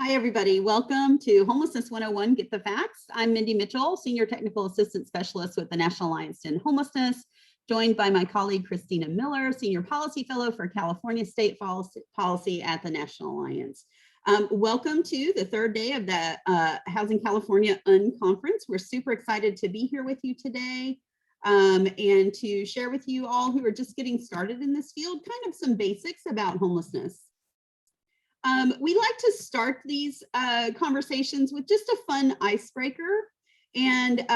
Hi, everybody. Welcome to Homelessness 101, Get the Facts. I'm Mindy Mitchell, Senior Technical Assistant Specialist with the National Alliance to End Homelessness, joined by my colleague, Christina Miller, Senior Policy Fellow for California State Policy at the National Alliance. Welcome to the third day of the Housing California Unconference. We're super excited to be here with you today and to share with you all who are just getting started in this field, kind of some basics about homelessness. We like to start these conversations with just a fun icebreaker. And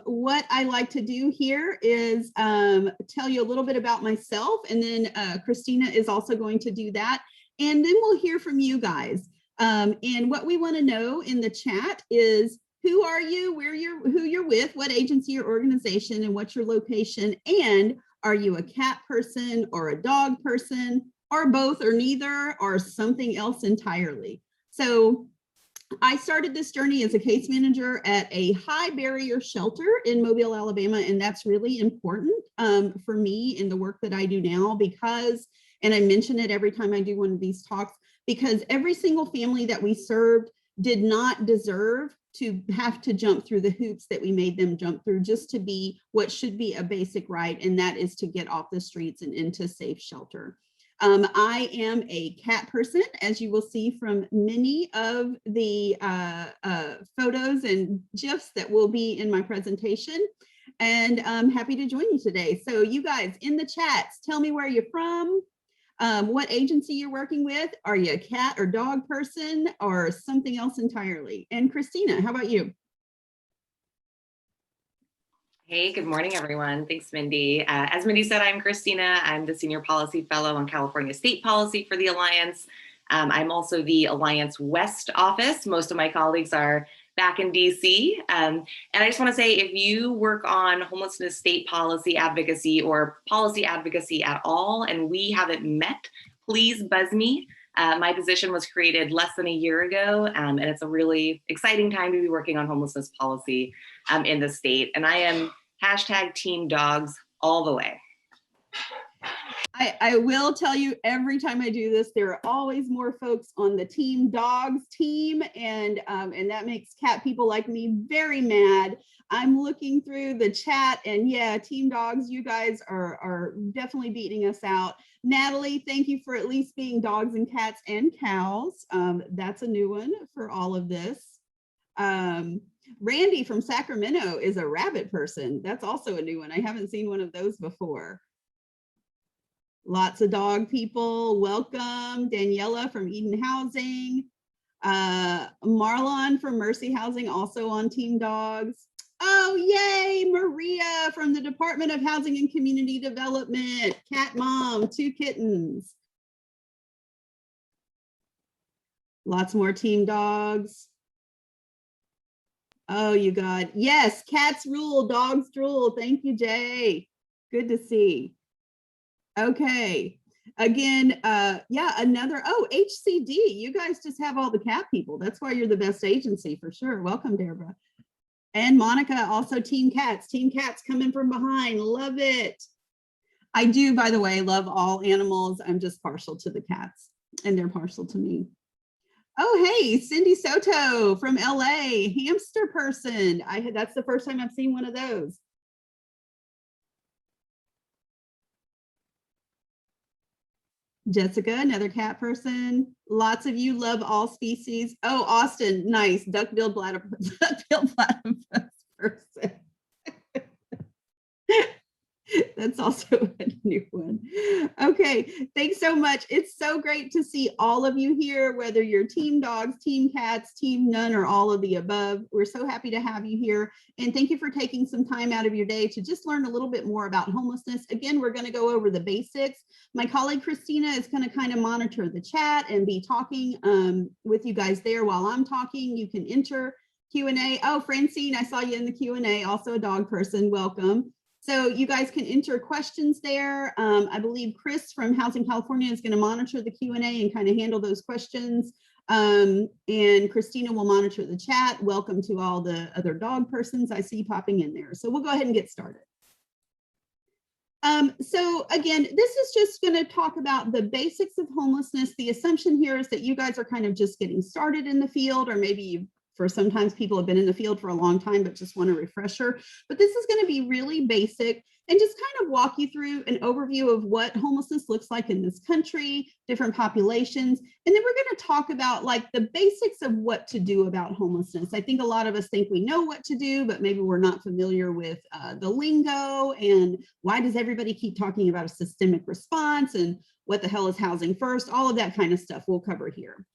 what I like to do here is tell you a little bit about myself, and then Christina is also going to do that. And then we'll hear from you guys. And what we want to know in the chat is who are you, who you're with, what agency or organization, and what's your location, and are you a cat person or a dog person, or both, or neither, or something else entirely. So I started this journey as a case manager at a high barrier shelter in Mobile, Alabama, and that's really important for me in the work that I do now because, and I mention it every time I do one of these talks, because every single family that we served did not deserve to have to jump through the hoops that we made them jump through just to be what should be a basic right, and that is to get off the streets and into safe shelter. I am a cat person, as you will see from many of the photos and GIFs that will be in my presentation. And I'm happy to join you today. So you guys in the chats, tell me where you're from, what agency you're working with. Are you a cat or dog person or something else entirely? And Christina, how about you? Hey, good morning, everyone. Thanks, Mindy. As Mindy said, I'm Christina. I'm the Senior Policy Fellow on California State Policy for the Alliance. I'm also the Alliance West office. Most of my colleagues are back in DC. And I just want to say, if you work on homelessness state policy advocacy or policy advocacy at all, and we haven't met, please buzz me. My position was created less than a year ago, and it's a really exciting time to be working on homelessness policy in the state. And I am #TeamDogs all the way. I will tell you, every time I do this, there are always more folks on the Team Dogs team, and that makes cat people like me very mad. I'm looking through the chat, and yeah, Team Dogs, you guys are definitely beating us out. Natalie, thank you for at least being dogs and cats and cows. That's a new one for all of this. Randy from Sacramento is a rabbit person. That's also a new one. I haven't seen one of those before. Lots of dog people, welcome. Daniela from Eden Housing. Marlon from Mercy Housing, also on Team Dogs. Oh, yay, Maria from the Department of Housing and Community Development. Cat mom, 2 kittens. Lots more Team Dogs. Oh, you got, yes, cats rule, dogs drool. Thank you, Jay. Good to see. Okay, again, yeah, another, oh, HCD, you guys just have all the cat people. That's why you're the best agency for sure. Welcome, Deborah. And Monica, also Team Cats. Team Cats coming from behind, love it. I do, by the way, love all animals. I'm just partial to the cats, and they're partial to me. Oh, hey, Cindy Soto from LA, hamster person. That's the first time I've seen one of those. Jessica, another cat person. Lots of you love all species. Oh, Austin, nice. Duck-billed platypus person. That's also a new one. Okay, thanks so much. It's so great to see all of you here, whether you're Team Dogs, Team Cats, Team None, or all of the above. We're so happy to have you here. And thank you for taking some time out of your day to just learn a little bit more about homelessness. Again, we're going to go over the basics. My colleague Christina is going to kind of monitor the chat and be talking with you guys there while I'm talking. You can enter Q&A. Oh, Francine, I saw you in the Q&A, also a dog person. Welcome. So you guys can enter questions there. I believe Chris from Housing California is going to monitor the Q&A and kind of handle those questions. And Christina will monitor the chat. Welcome to all the other dog persons I see popping in there. So we'll go ahead and get started. So again, this is just going to talk about the basics of homelessness. The assumption here is that you guys are kind of just getting started in the field, or maybe for sometimes people have been in the field for a long time, but just want a refresher. But this is going to be really basic and just kind of walk you through an overview of what homelessness looks like in this country, different populations. And then we're going to talk about like the basics of what to do about homelessness. I think a lot of us think we know what to do, but maybe we're not familiar with the lingo and why does everybody keep talking about a systemic response and what the hell is housing first, all of that kind of stuff we'll cover here.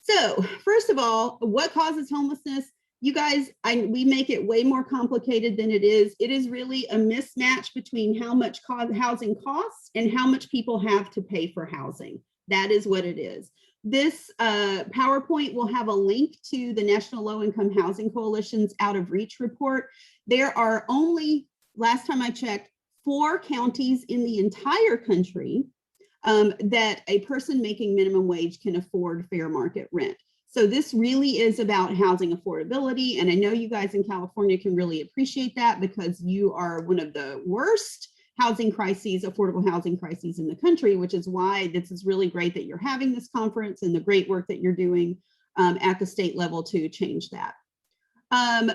So first of all, what causes homelessness? You guys, we make it way more complicated than it is. It is really a mismatch between how much housing costs and how much people have to pay for housing. That is what it is. This PowerPoint will have a link to the National Low Income Housing Coalition's Out of Reach report. There are only, last time I checked, 4 counties in the entire country that a person making minimum wage can afford fair market rent. So this really is about housing affordability. And I know you guys in California can really appreciate that because you are one of the worst housing crises, affordable housing crises in the country, which is why this is really great that you're having this conference and the great work that you're doing at the state level to change that.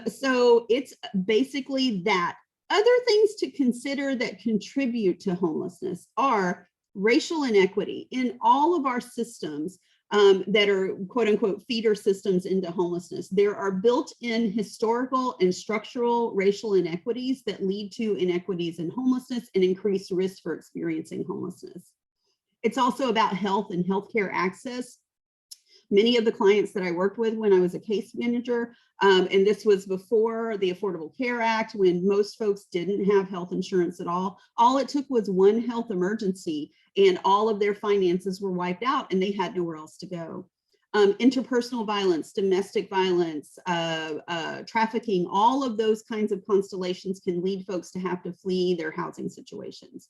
So it's basically that. Other things to consider that contribute to homelessness are racial inequity in all of our systems that are quote unquote feeder systems into homelessness. There are built-in historical and structural racial inequities that lead to inequities in homelessness and increased risk for experiencing homelessness. It's also about health and healthcare access. Many of the clients that I worked with when I was a case manager, and this was before the Affordable Care Act, when most folks didn't have health insurance at all it took was one health emergency and all of their finances were wiped out and they had nowhere else to go. Interpersonal violence, domestic violence, trafficking, all of those kinds of constellations can lead folks to have to flee their housing situations.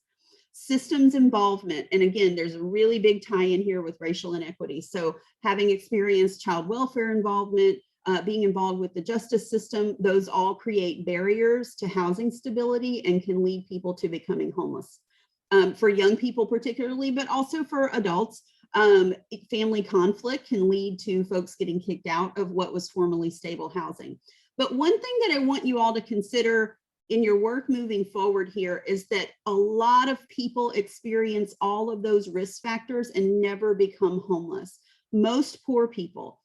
Systems involvement, and again, there's a really big tie-in here with racial inequity. So having experienced child welfare involvement, being involved with the justice system, those all create barriers to housing stability and can lead people to becoming homeless. For young people particularly, but also for adults, family conflict can lead to folks getting kicked out of what was formerly stable housing. But one thing that I want you all to consider in your work moving forward here is that a lot of people experience all of those risk factors and never become homeless. Most poor people,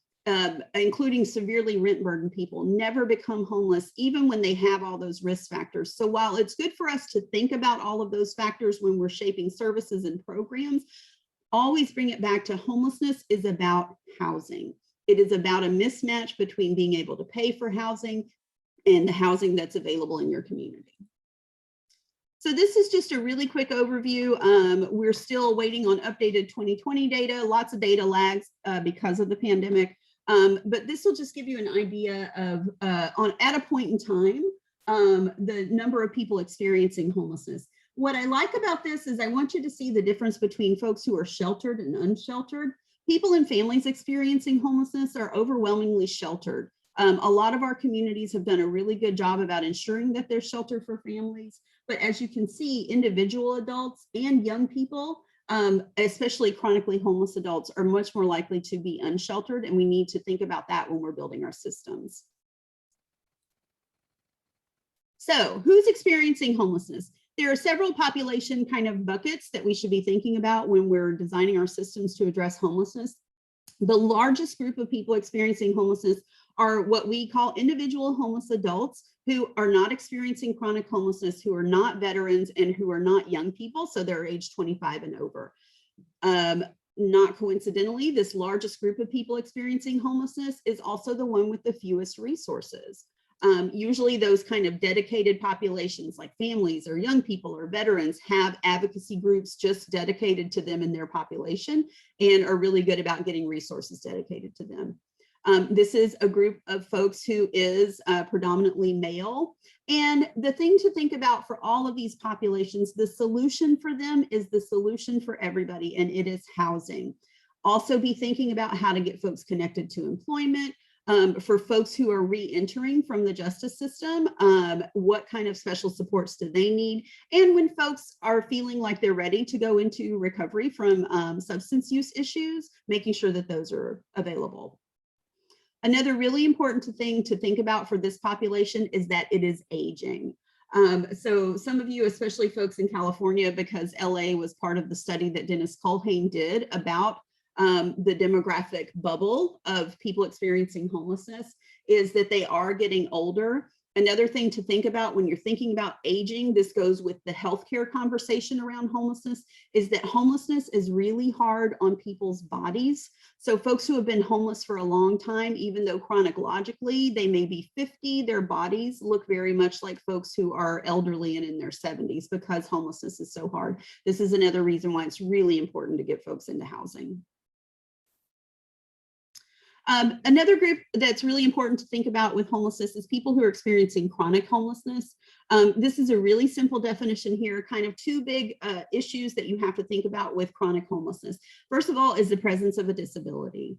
including severely rent burdened people, never become homeless even when they have all those risk factors. So while it's good for us to think about all of those factors when we're shaping services and programs, always bring it back to homelessness is about housing. It is about a mismatch between being able to pay for housing and the housing that's available in your community. So this is just a really quick overview. We're still waiting on updated 2020 data, lots of data lags because of the pandemic. But this will just give you an idea of, at a point in time, the number of people experiencing homelessness. What I like about this is I want you to see the difference between folks who are sheltered and unsheltered. People and families experiencing homelessness are overwhelmingly sheltered. A lot of our communities have done a really good job about ensuring that there's shelter for families. But as you can see, individual adults and young people, especially chronically homeless adults, are much more likely to be unsheltered. And we need to think about that when we're building our systems. So who's experiencing homelessness? There are several population kind of buckets that we should be thinking about when we're designing our systems to address homelessness. The largest group of people experiencing homelessness are what we call individual homeless adults who are not experiencing chronic homelessness, who are not veterans, and who are not young people, so they're age 25 and over. Not coincidentally, this largest group of people experiencing homelessness is also the one with the fewest resources. Usually those kind of dedicated populations like families or young people or veterans have advocacy groups just dedicated to them in their population and are really good about getting resources dedicated to them. This is a group of folks who is predominantly male. And the thing to think about for all of these populations, the solution for them is the solution for everybody, and it is housing. Also be thinking about how to get folks connected to employment. For folks who are re-entering from the justice system, what kind of special supports do they need? And when folks are feeling like they're ready to go into recovery from substance use issues, making sure that those are available. Another really important thing to think about for this population is that it is aging. So some of you, especially folks in California, because LA was part of the study that Dennis Culhane did about the demographic bubble of people experiencing homelessness, is that they are getting older. Another thing to think about when you're thinking about aging, this goes with the healthcare conversation around homelessness, is that homelessness is really hard on people's bodies. So folks who have been homeless for a long time, even though chronologically they may be 50, their bodies look very much like folks who are elderly and in their 70s because homelessness is so hard. This is another reason why it's really important to get folks into housing. Another group that's really important to think about with homelessness is people who are experiencing chronic homelessness. This is a really simple definition here, kind of two big issues that you have to think about with chronic homelessness. First of all is the presence of a disability.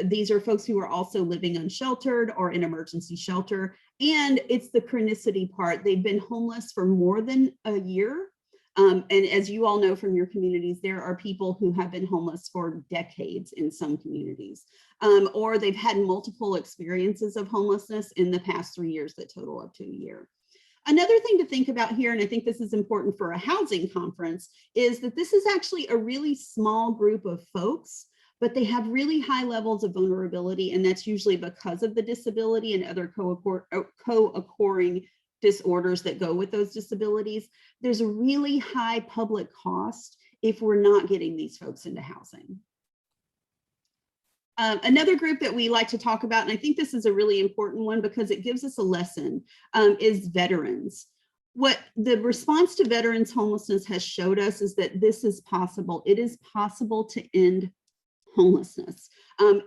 These are folks who are also living unsheltered or in emergency shelter, and it's the chronicity part. They've been homeless for more than a year. And as you all know from your communities, there are people who have been homeless for decades in some communities, or they've had multiple experiences of homelessness in the past 3 years that total up to a year. Another thing to think about here, and I think this is important for a housing conference, is that this is actually a really small group of folks, but they have really high levels of vulnerability, and that's usually because of the disability and other co-occurring disorders that go with those disabilities. There's a really high public cost if we're not getting these folks into housing. Another group that we like to talk about, and I think this is a really important one because it gives us a lesson, is veterans. What the response to veterans homelessness has showed us is that this is possible. It is possible to end homelessness.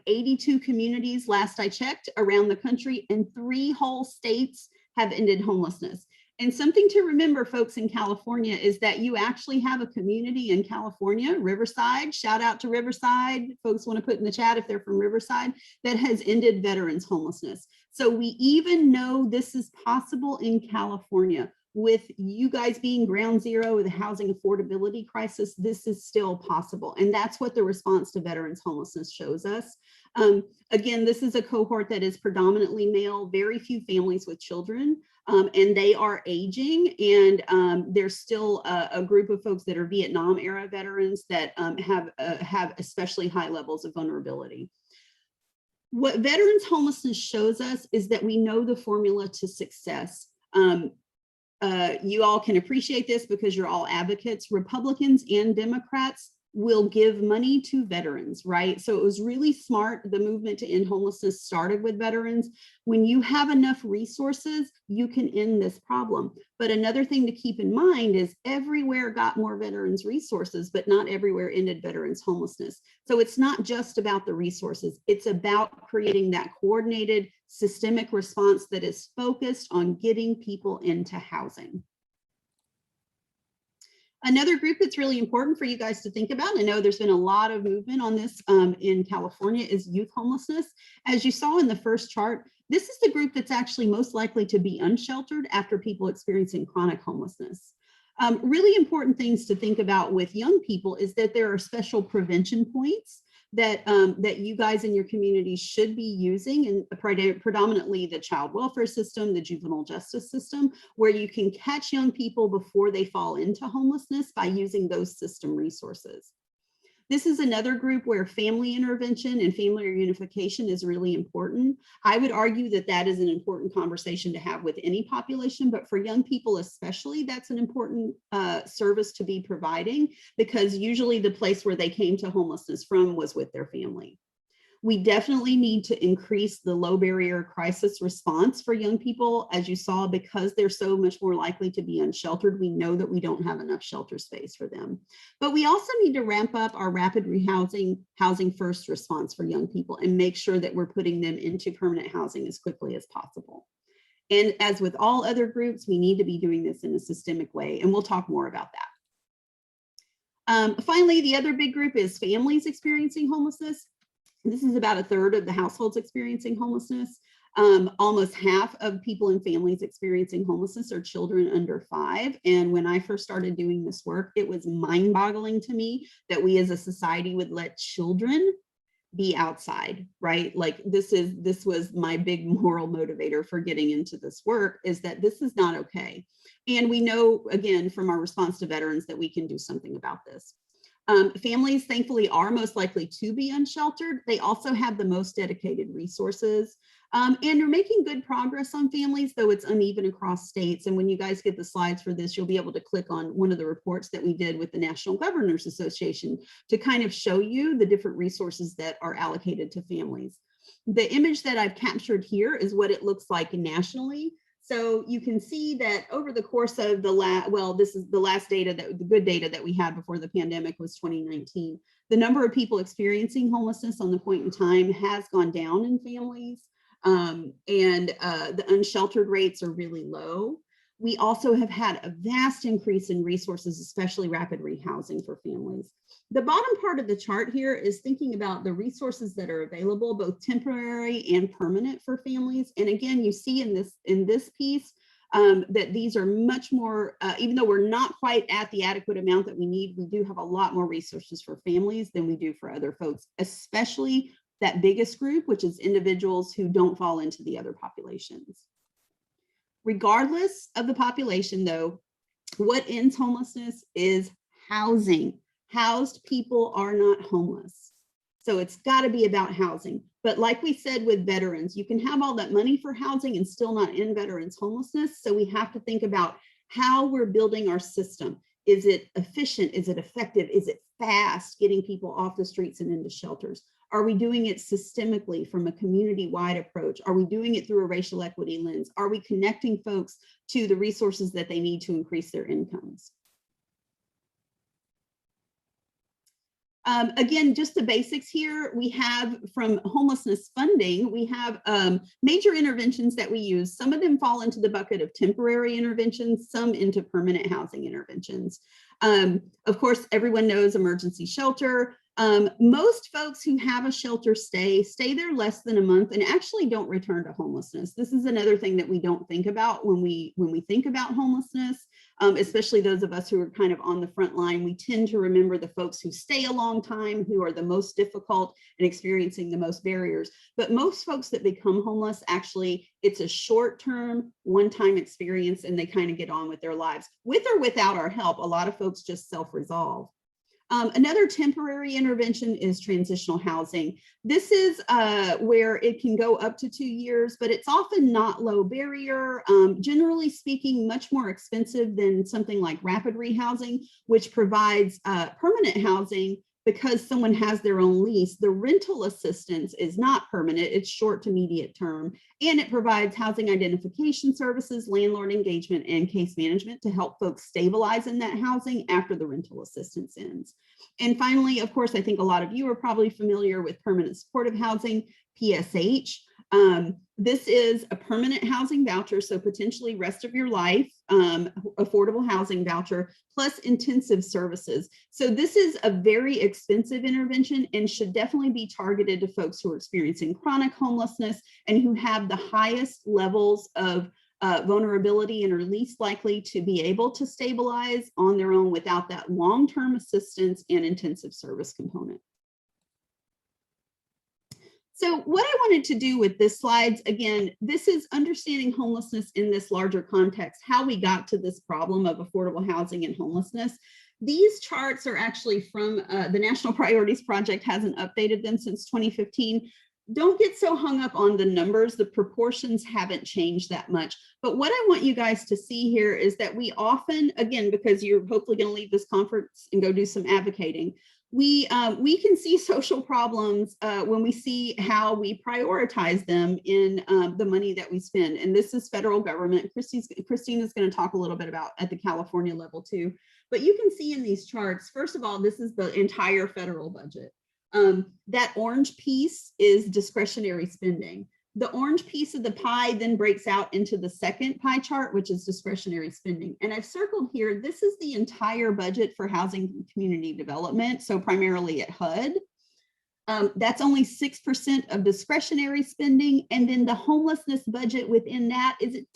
82 communities, last I checked, around the country, and 3 whole states have ended homelessness. And something to remember, folks in California, is that you actually have a community in California, Riverside, shout out to Riverside, folks want to put in the chat if they're from Riverside, that has ended veterans homelessness. So we even know this is possible in California. With you guys being ground zero with the housing affordability crisis, this is still possible. And that's what the response to veterans homelessness shows us. Again, this is a cohort that is predominantly male, very few families with children, and they are aging. And there's still a group of folks that are Vietnam era veterans that have especially high levels of vulnerability. What veterans homelessness shows us is that we know the formula to success. You all can appreciate this because you're all advocates. Republicans and Democrats will give money to veterans, right? So it was really smart. The movement to end homelessness started with veterans. When you have enough resources, you can end this problem. But another thing to keep in mind is everywhere got more veterans resources, but not everywhere ended veterans homelessness. So it's not just about the resources. It's about creating that coordinated systemic response that is focused on getting people into housing. Another group that's really important for you guys to think about, I know there's been a lot of movement on this in California, is youth homelessness. As you saw in the first chart, this is the group that's actually most likely to be unsheltered after people experiencing chronic homelessness. Really important things to think about with young people is that there are special prevention points that that you guys in your community should be using, and predominantly the child welfare system, the juvenile justice system, where you can catch young people before they fall into homelessness by using those system resources. This is another group where family intervention and family reunification is really important. I would argue that that is an important conversation to have with any population, but for young people especially, that's an important service to be providing, because usually the place where they came to homelessness from was with their family. We definitely need to increase the low barrier crisis response for young people. As you saw, because they're so much more likely to be unsheltered, we know that we don't have enough shelter space for them. But we also need to ramp up our rapid rehousing, housing first response for young people and make sure that we're putting them into permanent housing as quickly as possible. And as with all other groups, we need to be doing this in a systemic way, and we'll talk more about that. Finally, the other big group is families experiencing homelessness. This is about a third of the households experiencing homelessness. Almost half of people in families experiencing homelessness are children under 5. And when I first started doing this work, it was mind-boggling to me that we as a society would let children be outside, right? Like this was my big moral motivator for getting into this work, is that this is not okay. And we know, again, from our response to veterans, that we can do something about this. Families, thankfully, are most likely to be unsheltered. They also have the most dedicated resources. And they're making good progress on families, though it's uneven across states. And when you guys get the slides for this, you'll be able to click on one of the reports that we did with the National Governors Association to kind of show you the different resources that are allocated to families. The image that I've captured here is what it looks like nationally. So you can see that over the course of this is the last data, the good data that we had before the pandemic was 2019. The number of people experiencing homelessness on the point in time has gone down in families. The unsheltered rates are really low. We also have had a vast increase in resources, especially rapid rehousing for families. The bottom part of the chart here is thinking about the resources that are available, both temporary and permanent for families. And again, you see in this piece that these are much more, even though we're not quite at the adequate amount that we need, we do have a lot more resources for families than we do for other folks, especially that biggest group, which is individuals who don't fall into the other populations. Regardless of the population, though, what ends homelessness is housing. Housed people are not homeless. So it's got to be about housing. But like we said with veterans, you can have all that money for housing and still not end veterans' homelessness. So we have to think about how we're building our system. Is it efficient? Is it effective? Is it fast, getting people off the streets and into shelters? Are we doing it systemically from a community-wide approach? Are we doing it through a racial equity lens? Are we connecting folks to the resources that they need to increase their incomes? Again, just the basics here. We have from Homelessness Funding, we have major interventions that we use. Some of them fall into the bucket of temporary interventions, some into permanent housing interventions. Of course, everyone knows emergency shelter. Most folks who have a shelter stay there less than a month and actually don't return to homelessness. This is another thing that we don't think about when we think about homelessness, especially those of us who are kind of on the front line. We tend to remember the folks who stay a long time, who are the most difficult and experiencing the most barriers. But most folks that become homeless, actually, it's a short-term, one-time experience, and they kind of get on with their lives. With or without our help, a lot of folks just self-resolve. Another temporary intervention is transitional housing. This is where it can go up to 2 years, but it's often not low barrier. Generally speaking, much more expensive than something like rapid rehousing, which provides permanent housing because someone has their own lease. The rental assistance is not permanent, it's short to immediate term, and it provides housing identification services, landlord engagement, and case management to help folks stabilize in that housing after the rental assistance ends. And finally, of course, I think a lot of you are probably familiar with permanent supportive housing, PSH. This is a permanent housing voucher, so potentially rest of your life, affordable housing voucher, plus intensive services. So this is a very expensive intervention and should definitely be targeted to folks who are experiencing chronic homelessness and who have the highest levels of vulnerability and are least likely to be able to stabilize on their own without that long-term assistance and intensive service component. So what I wanted to do with this slides, again, this is understanding homelessness in this larger context, how we got to this problem of affordable housing and homelessness. These charts are actually from the National Priorities Project, hasn't updated them since 2015. Don't get so hung up on the numbers. The proportions haven't changed that much. But what I want you guys to see here is that we often, again, because you're hopefully going to leave this conference and go do some advocating, we can see social problems when we see how we prioritize them in the money that we spend. And this is federal government. Christine is going to talk a little bit about at the California level too. But you can see in these charts, first of all, this is the entire federal budget. That orange piece is discretionary spending. The orange piece of the pie then breaks out into the second pie chart, which is discretionary spending. And I've circled here, this is the entire budget for housing and community development, so primarily at HUD. That's only 6% of discretionary spending. And then the homelessness budget within that is a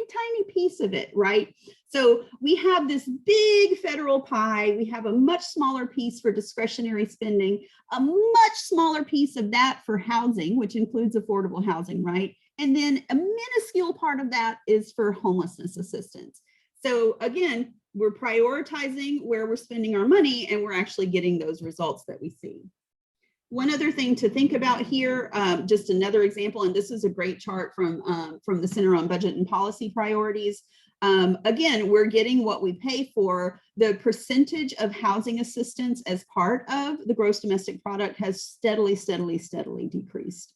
tiny piece of it, right? So we have this big federal pie. We have a much smaller piece for discretionary spending, a much smaller piece of that for housing, which includes affordable housing, right? And then a minuscule part of that is for homelessness assistance. So again, we're prioritizing where we're spending our money, and we're actually getting those results that we see. One other thing to think about here, just another example, and this is a great chart from the Center on Budget and Policy Priorities. Again, we're getting what we pay for. The percentage of housing assistance as part of the gross domestic product has steadily decreased.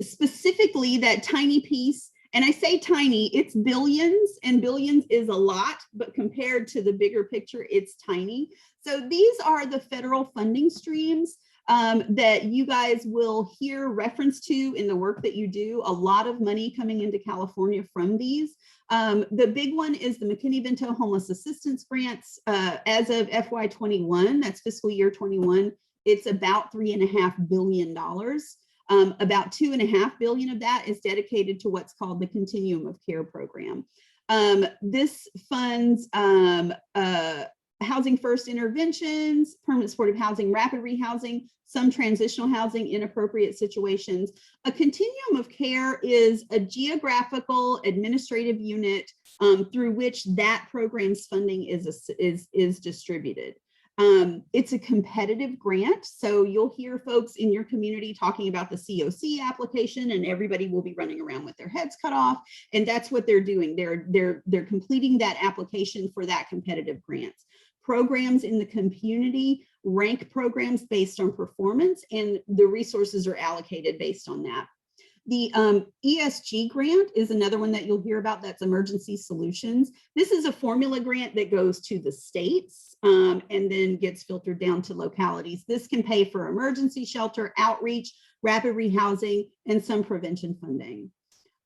Specifically, that tiny piece, and I say tiny, it's billions, and billions is a lot, but compared to the bigger picture, it's tiny. So these are the federal funding streams that you guys will hear reference to in the work that you do. A lot of money coming into California from these. The big one is the McKinney-Vento Homeless Assistance Grants. As of FY21, that's fiscal year 21, it's about $3.5 billion. About $2.5 billion of that is dedicated to what's called the Continuum of Care program. This funds housing first interventions, permanent supportive housing, rapid rehousing, some transitional housing in appropriate situations. A continuum of care is a geographical administrative unit through which that program's funding is distributed. It's a competitive grant, so you'll hear folks in your community talking about the COC application, and everybody will be running around with their heads cut off, and that's what they're doing. They're completing that application for that competitive grant. Programs in the community rank programs based on performance, and the resources are allocated based on that. The ESG grant is another one that you'll hear about. That's emergency solutions. This is a formula grant that goes to the states and then gets filtered down to localities. This can pay for emergency shelter, outreach, rapid rehousing, and some prevention funding.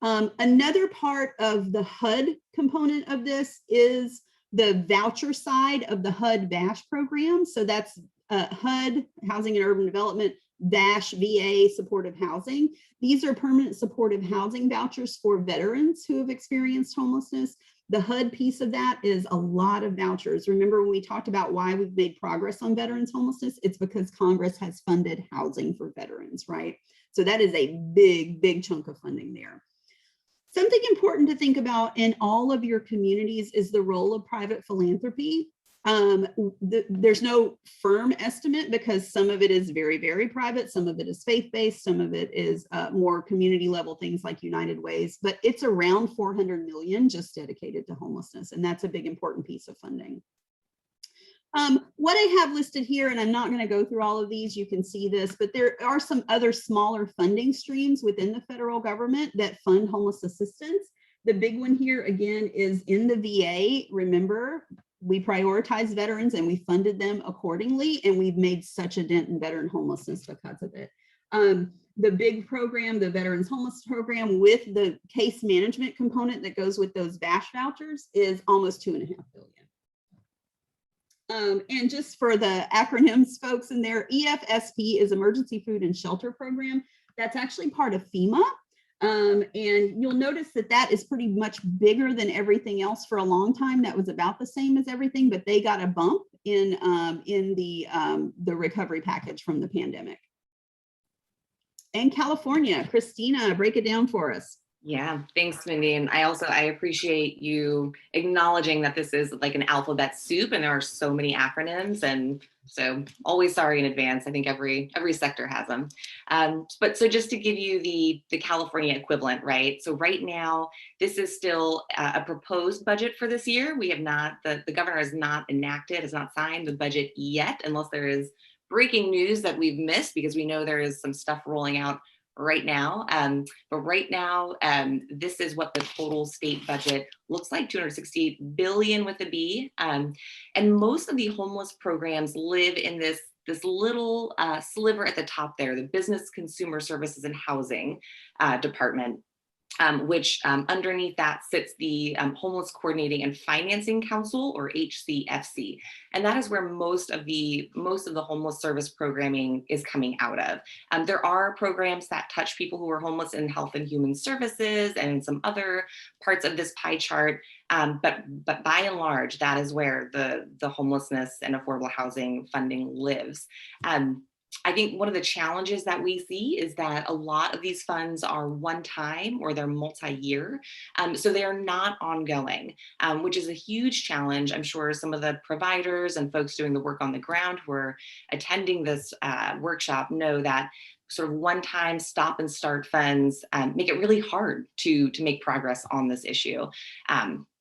Another part of the HUD component of this is the voucher side of the HUD VASH program. So that's HUD, Housing and Urban Development, VASH, VA, supportive housing. These are permanent supportive housing vouchers for veterans who have experienced homelessness. The HUD piece of that is a lot of vouchers. Remember when we talked about why we've made progress on veterans homelessness? It's because Congress has funded housing for veterans, right? So that is a big chunk of funding there. Something important to think about in all of your communities is the role of private philanthropy. There's no firm estimate because some of it is very private, some of it is faith-based, some of it is more community level things like United Ways, but it's around 400 million just dedicated to homelessness, and that's a big important piece of funding. What I have listed here, and I'm not going to go through all of these, you can see this, but there are some other smaller funding streams within the federal government that fund homeless assistance. The big one here, again, is in the VA. Remember, we prioritize veterans and we funded them accordingly, and we've made such a dent in veteran homelessness because of it. The big program, the Veterans Homeless Program, with the case management component that goes with those VASH vouchers, is almost $2.5 billion. And just for the acronyms folks in there, EFSP is Emergency Food and Shelter Program. That's actually part of FEMA. And you'll notice that that is pretty much bigger than everything else for a long time. That was about the same as everything, but they got a bump in the recovery package from the pandemic. And California, Christina, break it down for us. Yeah, thanks, Mindy. And I appreciate you acknowledging that this is like an alphabet soup and there are so many acronyms. And so always sorry in advance. I think every sector has them. But so just to give you the California equivalent, right? So right now, this is still a proposed budget for this year. We have not, the governor has not enacted, has not signed the budget yet, unless there is breaking news that we've missed, because we know there is some stuff rolling out right now. But right now, this is what the total state budget looks like, $268 billion with a B. And most of the homeless programs live in this little sliver at the top there, the Business, Consumer Services and Housing department. which underneath that sits the Homeless Coordinating and Financing Council, or HCFC. And that is where most of the homeless service programming is coming out of. There are programs that touch people who are homeless in Health and Human Services and in some other parts of this pie chart. But by and large, that is where the homelessness and affordable housing funding lives. I think one of the challenges that we see is that a lot of these funds are one-time or they're multi-year, so they are not ongoing, which is a huge challenge. I'm sure some of the providers and folks doing the work on the ground who are attending this workshop know that sort of one-time stop and start funds make it really hard to make progress on this issue.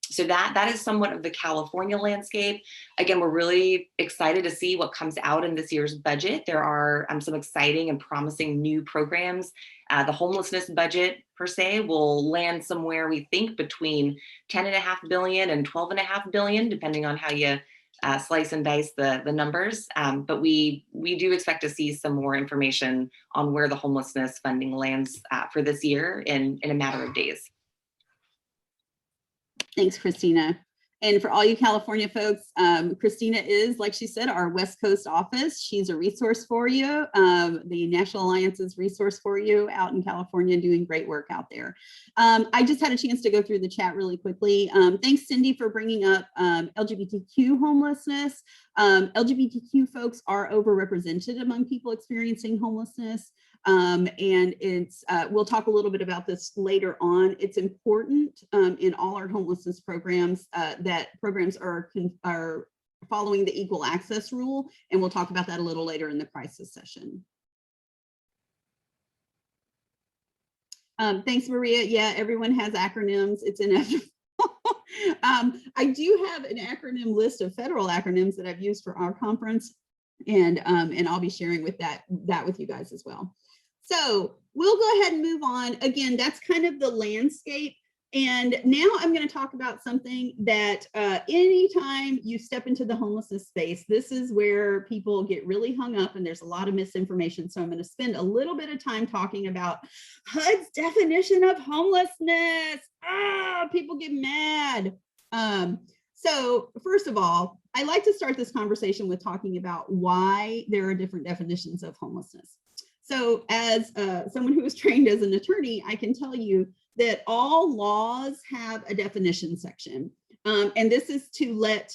So that is somewhat of the California landscape. Again, we're really excited to see what comes out in this year's budget. There are some exciting and promising new programs. The homelessness budget, per se, will land somewhere, we think, between $10.5 billion and $12.5 billion, depending on how you slice and dice the numbers. But we do expect to see some more information on where the homelessness funding lands for this year in a matter of days. Thanks, Christina. And for all you California folks, Christina is, like she said, our West Coast office. She's a resource for you, the National Alliance's resource for you out in California, doing great work out there. I just had a chance to go through the chat really quickly. Thanks, Cindy, for bringing up LGBTQ homelessness. LGBTQ folks are overrepresented among people experiencing homelessness. And it's we'll talk a little bit about this later on. It's important in all our homelessness programs that programs are following the equal access rule, and we'll talk about that a little later in the crisis session. Thanks, Maria. Yeah, everyone has acronyms. It's inevitable. I do have an acronym list of federal acronyms that I've used for our conference, and I'll be sharing with that with you guys as well. So we'll go ahead and move on. Again, that's kind of the landscape. And now I'm going to talk about something that anytime you step into the homelessness space, this is where people get really hung up and there's a lot of misinformation. So I'm going to spend a little bit of time talking about HUD's definition of homelessness. People get mad. So first of all, I like to start this conversation with talking about why there are different definitions of homelessness. So as someone who was trained as an attorney, I can tell you that all laws have a definition section. And this is to let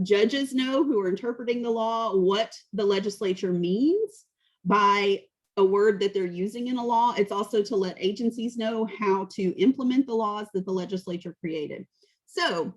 judges know who are interpreting the law what the legislature means by a word that they're using in a law. It's also to let agencies know how to implement the laws that the legislature created. So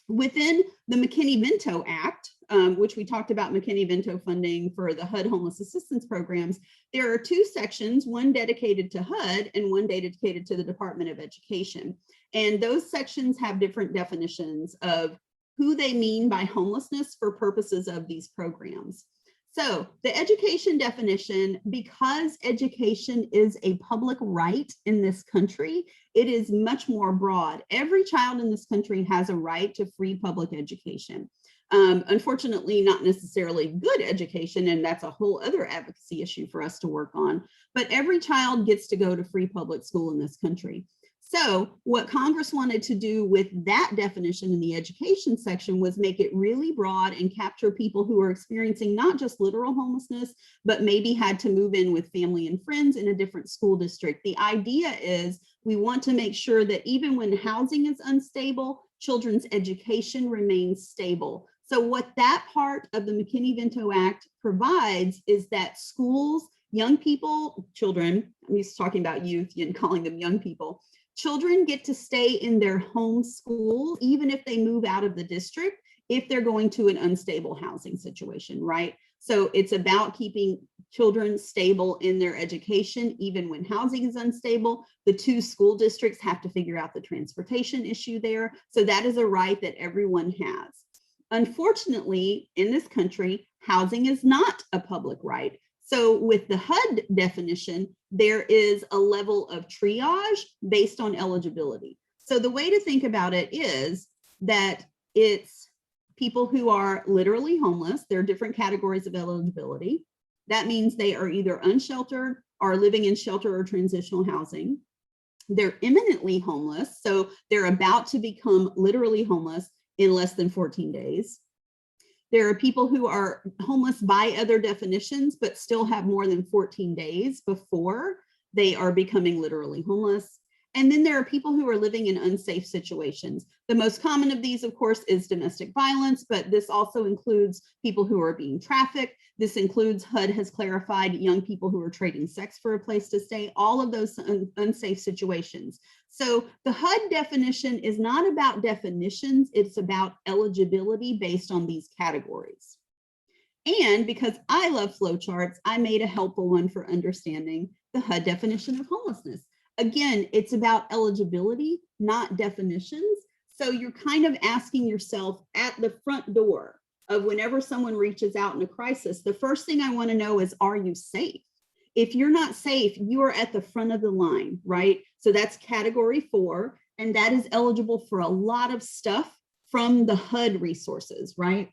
within the McKinney-Vento Act, which we talked about Mckinney-Vento funding for the HUD homeless assistance programs, there are two sections, one dedicated to HUD and one dedicated to the Department of Education. And those sections have different definitions of who they mean by homelessness for purposes of these programs. So the education definition, because education is a public right in this country, it is much more broad. Every child in this country has a right to free public education. Unfortunately, not necessarily good education, and that's a whole other advocacy issue for us to work on, but every child gets to go to free public school in this country. So what Congress wanted to do with that definition in the education section was make it really broad and capture people who are experiencing not just literal homelessness, but maybe had to move in with family and friends in a different school district. The idea is we want to make sure that even when housing is unstable, children's education remains stable. So what that part of the McKinney-Vento Act provides is that schools, young people, children, I'm used to talking about youth and calling them young people, children get to stay in their home school, even if they move out of the district, if they're going to an unstable housing situation, right? So it's about keeping children stable in their education, even when housing is unstable. The two school districts have to figure out the transportation issue there. So that is a right that everyone has. Unfortunately, in this country, housing is not a public right. So with the HUD definition, there is a level of triage based on eligibility. So the way to think about it is that it's people who are literally homeless. There are different categories of eligibility. That means they are either unsheltered or living in shelter or transitional housing. They're imminently homeless, so they're about to become literally homeless in less than 14 days. There are people who are homeless by other definitions, but still have more than 14 days before they are becoming literally homeless. And then there are people who are living in unsafe situations. The most common of these, of course, is domestic violence, but this also includes people who are being trafficked. This includes, HUD has clarified, young people who are trading sex for a place to stay, all of those unsafe situations. So the HUD definition is not about definitions, it's about eligibility based on these categories. And because I love flowcharts, I made a helpful one for understanding the HUD definition of homelessness. Again, it's about eligibility, not definitions. So you're kind of asking yourself at the front door of whenever someone reaches out in a crisis, the first thing I want to know is, are you safe? If you're not safe, you are at the front of the line, right? So that's category 4, and that is eligible for a lot of stuff from the HUD resources, right?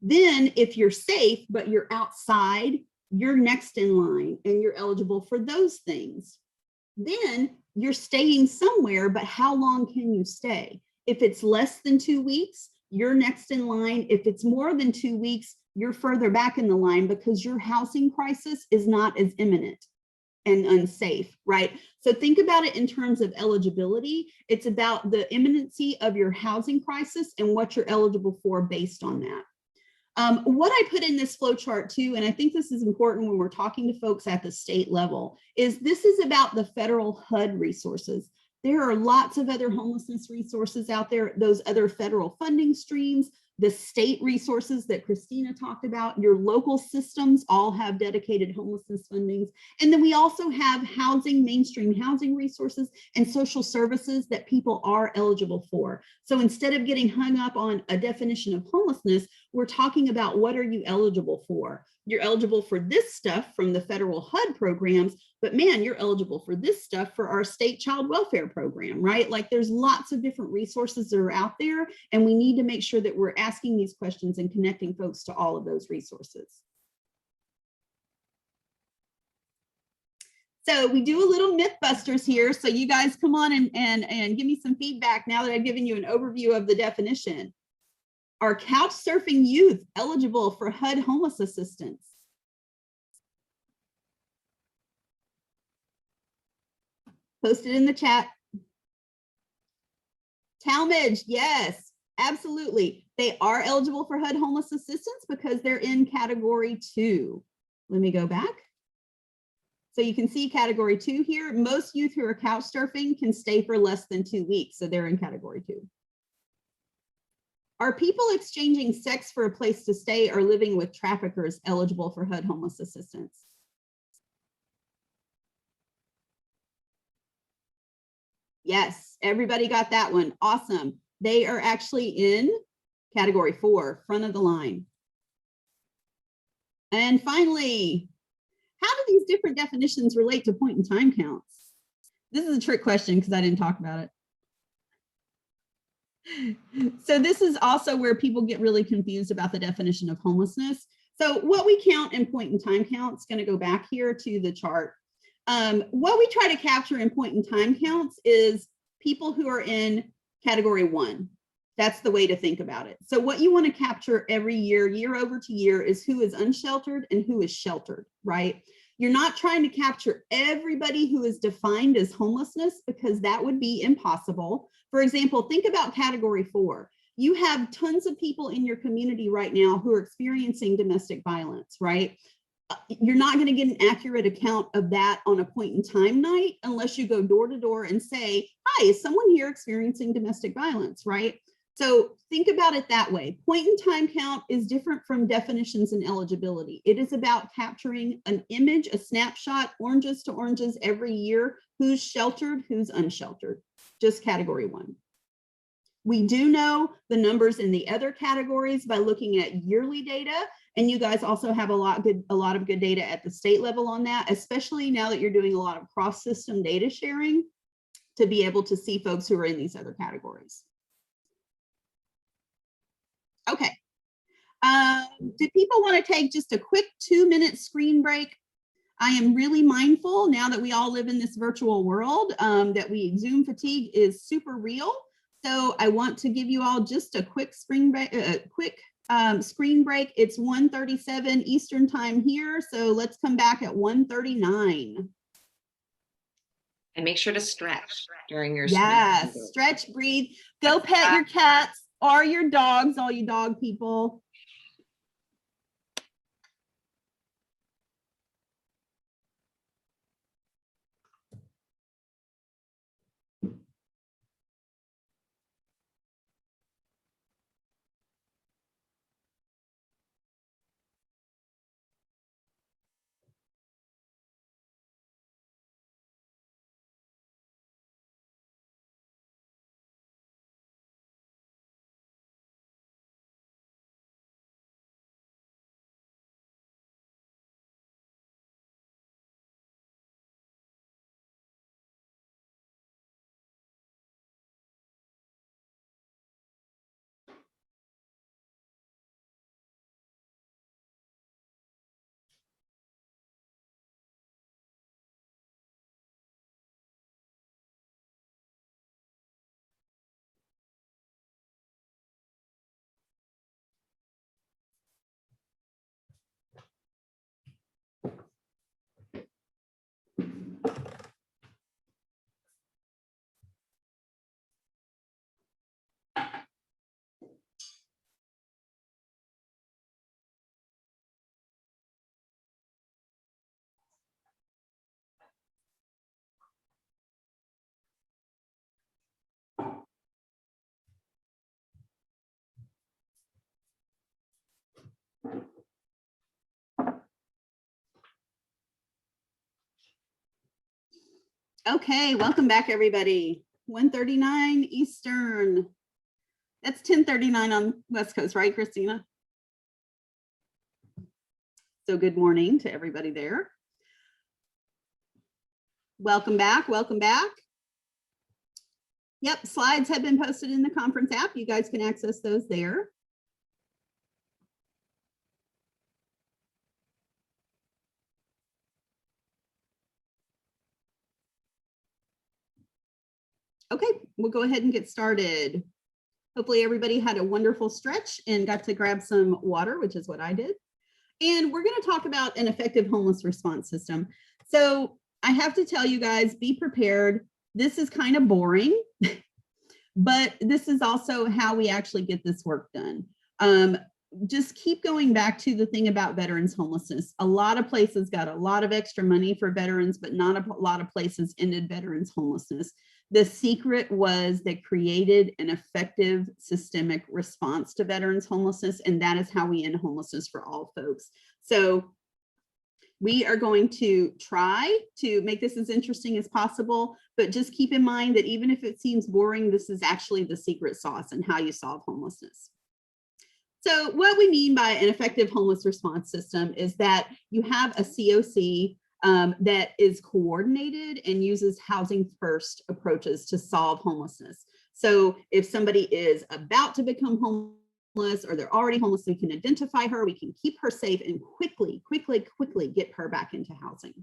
Then if you're safe, but you're outside, you're next in line and you're eligible for those things. Then you're staying somewhere, but how long can you stay? If it's less than 2 weeks, you're next in line. If it's more than 2 weeks, you're further back in the line because your housing crisis is not as imminent and unsafe, right? So think about it in terms of eligibility. It's about the imminency of your housing crisis and what you're eligible for based on that. What I put in this flow chart too, and I think this is important when we're talking to folks at the state level, is this is about the federal HUD resources. There are lots of other homelessness resources out there, those other federal funding streams, the state resources that Christina talked about, your local systems all have dedicated homelessness fundings. And then we also have housing, mainstream housing resources and social services that people are eligible for. So instead of getting hung up on a definition of homelessness, we're talking about what are you eligible for? You're eligible for this stuff from the federal HUD programs, but man, you're eligible for this stuff for our state child welfare program, right? Like there's lots of different resources that are out there, and we need to make sure that we're asking these questions and connecting folks to all of those resources. So we do a little Mythbusters here. So you guys come on and give me some feedback now that I've given you an overview of the definition. Are couch surfing youth eligible for HUD homeless assistance? Post it in the chat. Talmadge, yes, absolutely. They are eligible for HUD homeless assistance because they're in category 2. Let me go back. So you can see category 2 here. Most youth who are couch surfing can stay for less than 2 weeks. So they're in category 2. Are people exchanging sex for a place to stay or living with traffickers eligible for HUD homeless assistance? Yes, everybody got that one. Awesome. They are actually in category 4, front of the line. And finally, how do these different definitions relate to point in time counts? This is a trick question because I didn't talk about it. So this is also where people get really confused about the definition of homelessness. So what we count in point in time counts, going to go back here to the chart. What we try to capture in point in time counts is people who are in category 1. That's the way to think about it. So what you want to capture every year, year over to year, is who is unsheltered and who is sheltered, right? You're not trying to capture everybody who is defined as homelessness because that would be impossible. For example, think about category 4. You have tons of people in your community right now who are experiencing domestic violence, right? You're not going to get an accurate account of that on a point in time night unless you go door to door and say, hi, is someone here experiencing domestic violence, right? So think about it that way. Point in time count is different from definitions and eligibility. It is about capturing an image, a snapshot, oranges to oranges every year, who's sheltered, who's unsheltered, just category 1. We do know the numbers in the other categories by looking at yearly data, and you guys also have a lot of good data at the state level on that, especially now that you're doing a lot of cross-system data sharing to be able to see folks who are in these other categories. Okay. Do people want to take just a quick 2-minute screen break? I am really mindful now that we all live in this virtual world that Zoom fatigue is super real. So I want to give you all just a quick screen break. It's 1:37 Eastern time here. So let's come back at 1:39. And make sure to stretch during your Yes, stretch, breathe, go pet your cats or your dogs, all you dog people. Okay, welcome back, everybody. 1:39 Eastern. That's 10:39 on West Coast, right, Christina? So good morning to everybody there. Welcome back, welcome back. Yep, slides have been posted in the conference app. You guys can access those there. Okay, we'll go ahead and get started. Hopefully everybody had a wonderful stretch and got to grab some water, which is what I did. And we're going to talk about an effective homeless response system. So I have to tell you guys, be prepared. This is kind of boring, but this is also how we actually get this work done. Just keep going back to the thing about veterans homelessness. A lot of places got a lot of extra money for veterans, but not a lot of places ended veterans homelessness. The secret was they created an effective systemic response to veterans homelessness, and that is how we end homelessness for all folks. So we are going to try to make this as interesting as possible, but just keep in mind that even if it seems boring, this is actually the secret sauce and how you solve homelessness. So what we mean by an effective homeless response system is that you have a COC that is coordinated and uses housing first approaches to solve homelessness. So if somebody is about to become homeless or they're already homeless, we can identify her, we can keep her safe and quickly get her back into housing.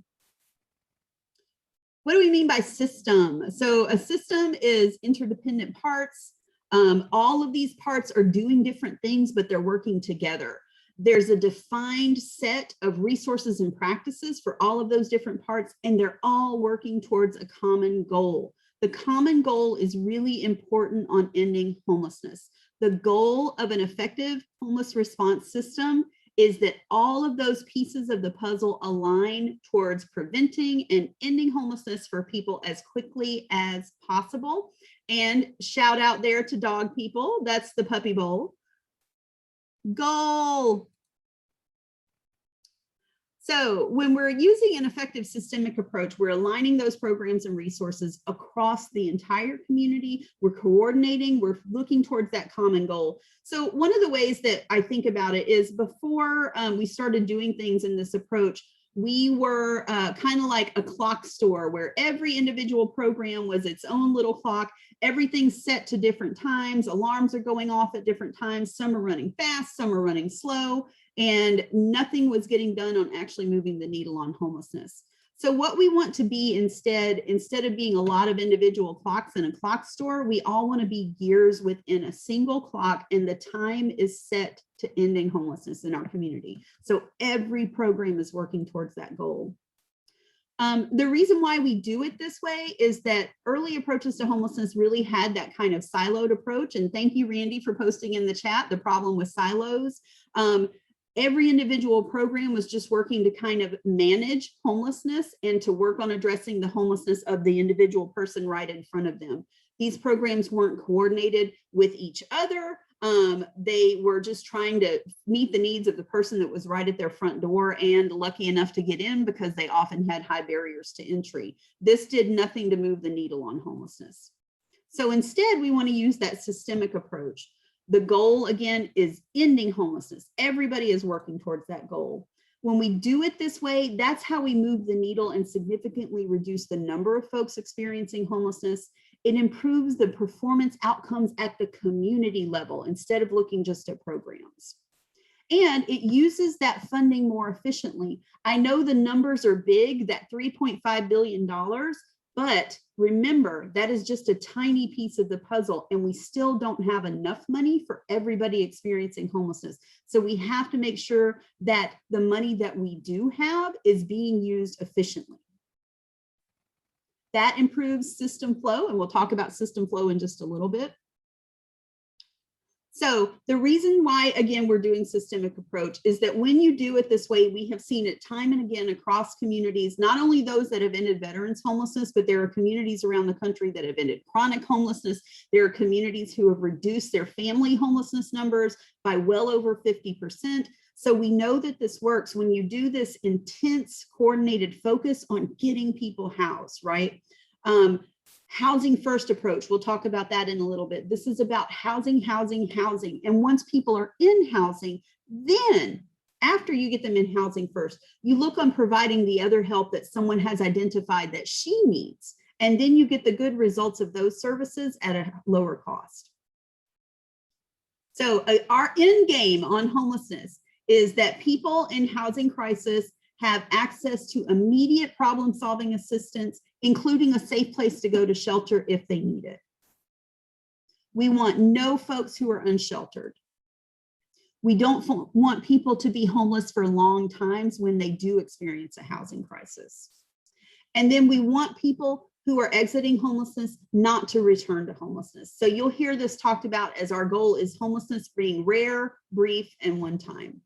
What do we mean by system? So a system is interdependent parts. All of these parts are doing different things, but they're working together. There's a defined set of resources and practices for all of those different parts, and they're all working towards a common goal. The common goal is really important on ending homelessness. The goal of an effective homeless response system is that all of those pieces of the puzzle align towards preventing and ending homelessness for people as quickly as possible. And shout out there to dog people, that's the puppy bowl. Goal. So when we're using an effective systemic approach, we're aligning those programs and resources across the entire community. We're coordinating, we're looking towards that common goal. So one of the ways that I think about it is before we started doing things in this approach, we were kind of like a clock store where every individual program was its own little clock. Everything's set to different times. Alarms are going off at different times. Some are running fast, some are running slow, and nothing was getting done on actually moving the needle on homelessness. So what we want to be instead of being a lot of individual clocks in a clock store, we all want to be gears within a single clock, and the time is set to ending homelessness in our community. So every program is working towards that goal. The reason why we do it this way is that early approaches to homelessness really had that kind of siloed approach. And thank you, Randy, for posting in the chat the problem with silos. Every individual program was just working to kind of manage homelessness and to work on addressing the homelessness of the individual person right in front of them. These programs weren't coordinated with each other. They were just trying to meet the needs of the person that was right at their front door and lucky enough to get in because they often had high barriers to entry. This did nothing to move the needle on homelessness. So instead, we want to use that systemic approach. The goal, again, is ending homelessness. Everybody is working towards that goal. When we do it this way, that's how we move the needle and significantly reduce the number of folks experiencing homelessness. It improves the performance outcomes at the community level instead of looking just at programs. And it uses that funding more efficiently. I know the numbers are big, that $3.5 billion, but remember, that is just a tiny piece of the puzzle, and we still don't have enough money for everybody experiencing homelessness. So we have to make sure that the money that we do have is being used efficiently. That improves system flow, and we'll talk about system flow in just a little bit. So the reason why, again, we're doing systemic approach is that when you do it this way, we have seen it time and again across communities, not only those that have ended veterans homelessness, but there are communities around the country that have ended chronic homelessness. There are communities who have reduced their family homelessness numbers by well over 50%. So we know that this works when you do this intense coordinated focus on getting people housed, right? Housing first approach, we'll talk about that in a little bit. This is about housing, housing, housing. And once people are in housing, then after you get them in housing first, you look on providing the other help that someone has identified that she needs. And then you get the good results of those services at a lower cost. So our end game on homelessness is that people in housing crisis have access to immediate problem-solving assistance, including a safe place to go to shelter if they need it. We want no folks who are unsheltered. We don't want people to be homeless for long times when they do experience a housing crisis. And then we want people who are exiting homelessness not to return to homelessness. So you'll hear this talked about as our goal is homelessness being rare, brief, and one time.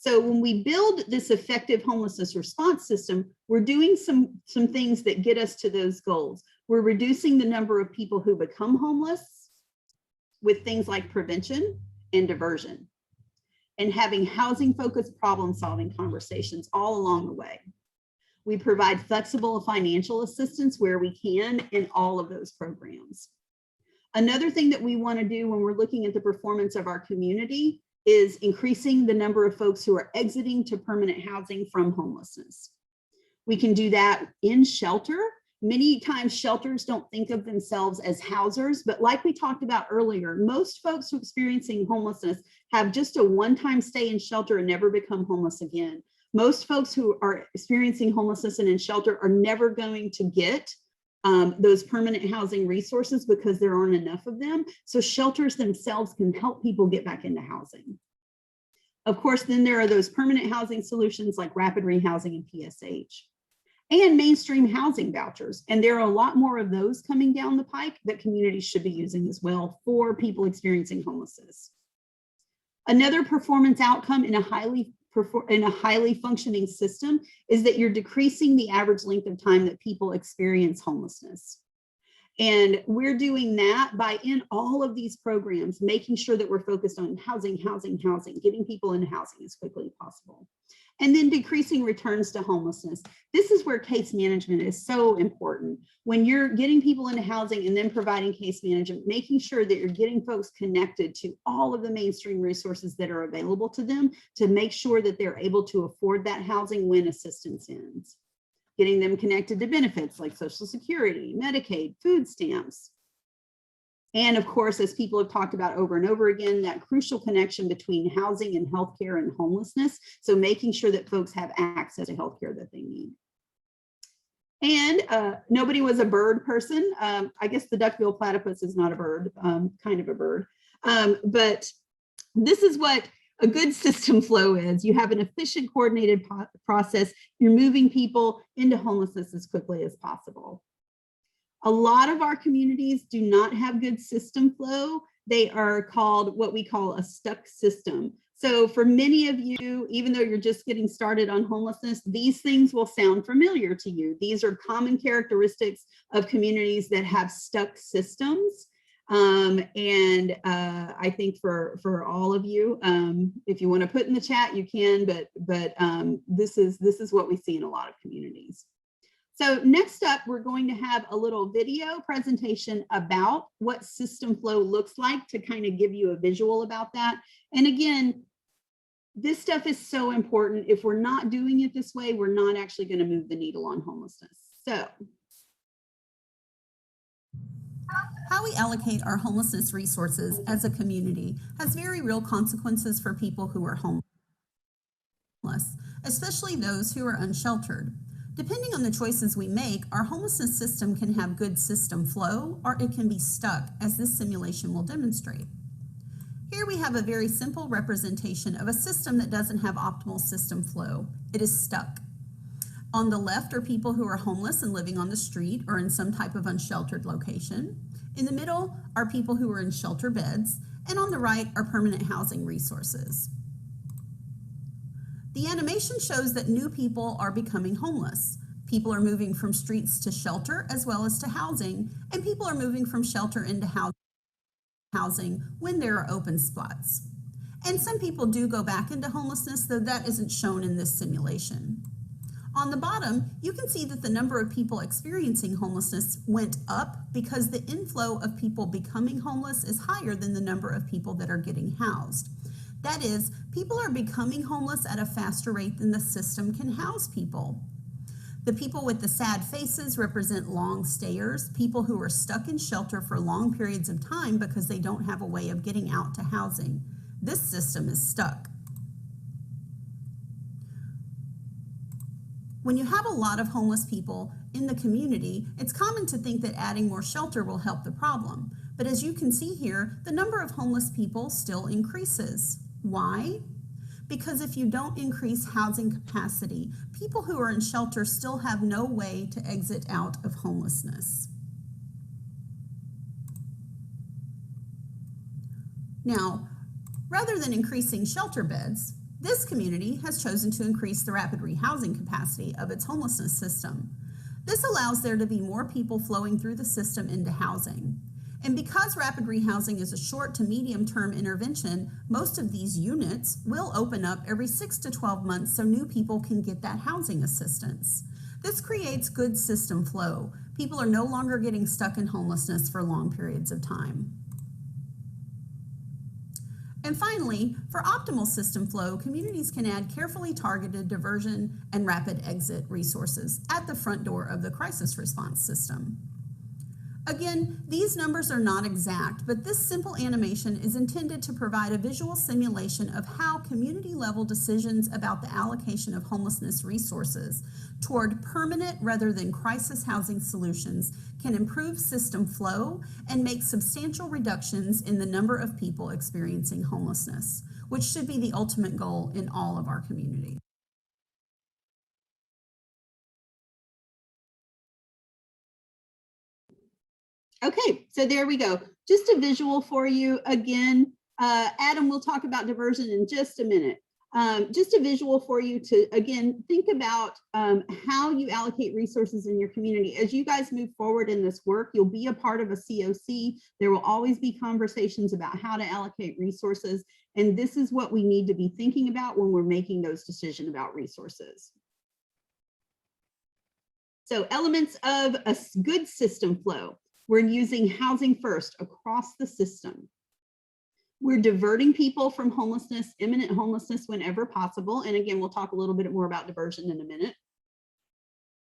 So when we build this effective homelessness response system, we're doing some things that get us to those goals. We're reducing the number of people who become homeless with things like prevention and diversion, and having housing-focused problem-solving conversations all along the way. We provide flexible financial assistance where we can in all of those programs. Another thing that we want to do when we're looking at the performance of our community is increasing the number of folks who are exiting to permanent housing from homelessness. We can do that in shelter. Many times shelters don't think of themselves as housers, but like we talked about earlier, most folks who are experiencing homelessness have just a one-time stay in shelter and never become homeless again. Most folks who are experiencing homelessness and in shelter are never going to get those permanent housing resources because there aren't enough of them. So shelters themselves can help people get back into housing. Of course, then there are those permanent housing solutions like rapid rehousing and PSH, and mainstream housing vouchers. And there are a lot more of those coming down the pike that communities should be using as well for people experiencing homelessness. Another performance outcome in a highly functioning system is that you're decreasing the average length of time that people experience homelessness. And we're doing that by, in all of these programs, making sure that we're focused on housing, getting people into housing as quickly as possible. And then decreasing returns to homelessness. This is where case management is so important. When you're getting people into housing and then providing case management, making sure that you're getting folks connected to all of the mainstream resources that are available to them to make sure that they're able to afford that housing when assistance ends. Getting them connected to benefits like Social Security, Medicaid, food stamps. And of course, as people have talked about over and over again, that crucial connection between housing and healthcare and homelessness. So making sure that folks have access to healthcare that they need. And nobody was a bird person. I guess the duck-billed platypus is not a bird, kind of a bird. But this is what a good system flow is. You have an efficient, coordinated process. You're moving people into homelessness as quickly as possible. A lot of our communities do not have good system flow. They are called what we call a stuck system. So for many of you, even though you're just getting started on homelessness, these things will sound familiar to you. These are common characteristics of communities that have stuck systems. I think for all of you, if you want to put in the chat, you can, but this is what we see in a lot of communities. So next up, we're going to have a little video presentation about what system flow looks like to kind of give you a visual about that. And again, this stuff is so important. If we're not doing it this way, we're not actually going to move the needle on homelessness. So how we allocate our homelessness resources as a community has very real consequences for people who are homeless, especially those who are unsheltered. Depending on the choices we make, our homelessness system can have good system flow, or it can be stuck, as this simulation will demonstrate. Here we have a very simple representation of a system that doesn't have optimal system flow. It is stuck. On the left are people who are homeless and living on the street or in some type of unsheltered location. In the middle are people who are in shelter beds, and on the right are permanent housing resources. The animation shows that new people are becoming homeless. People are moving from streets to shelter as well as to housing, and people are moving from shelter into housing when there are open spots. And some people do go back into homelessness, though that isn't shown in this simulation. On the bottom, you can see that the number of people experiencing homelessness went up because the inflow of people becoming homeless is higher than the number of people that are getting housed. That is, people are becoming homeless at a faster rate than the system can house people. The people with the sad faces represent long stayers, people who are stuck in shelter for long periods of time because they don't have a way of getting out to housing. This system is stuck. When you have a lot of homeless people in the community, it's common to think that adding more shelter will help the problem. But as you can see here, the number of homeless people still increases. Why? Because if you don't increase housing capacity, people who are in shelter still have no way to exit out of homelessness. Now, rather than increasing shelter beds, this community has chosen to increase the rapid rehousing capacity of its homelessness system. This allows there to be more people flowing through the system into housing. And because rapid rehousing is a short to medium term intervention, most of these units will open up every 6 to 12 months so new people can get that housing assistance. This creates good system flow. People are no longer getting stuck in homelessness for long periods of time. And finally, for optimal system flow, communities can add carefully targeted diversion and rapid exit resources at the front door of the crisis response system. Again, these numbers are not exact, but this simple animation is intended to provide a visual simulation of how community-level decisions about the allocation of homelessness resources toward permanent rather than crisis housing solutions can improve system flow and make substantial reductions in the number of people experiencing homelessness, which should be the ultimate goal in all of our communities. Okay, so there we go. Just a visual for you. Again, Adam will talk about diversion in just a minute. Just a visual for you to, again, think about how you allocate resources in your community. As you guys move forward in this work, you'll be a part of a COC. There will always be conversations about how to allocate resources. And this is what we need to be thinking about when we're making those decisions about resources. So elements of a good system flow. We're using housing first across the system. We're diverting people from homelessness, imminent homelessness whenever possible. And again, we'll talk a little bit more about diversion in a minute.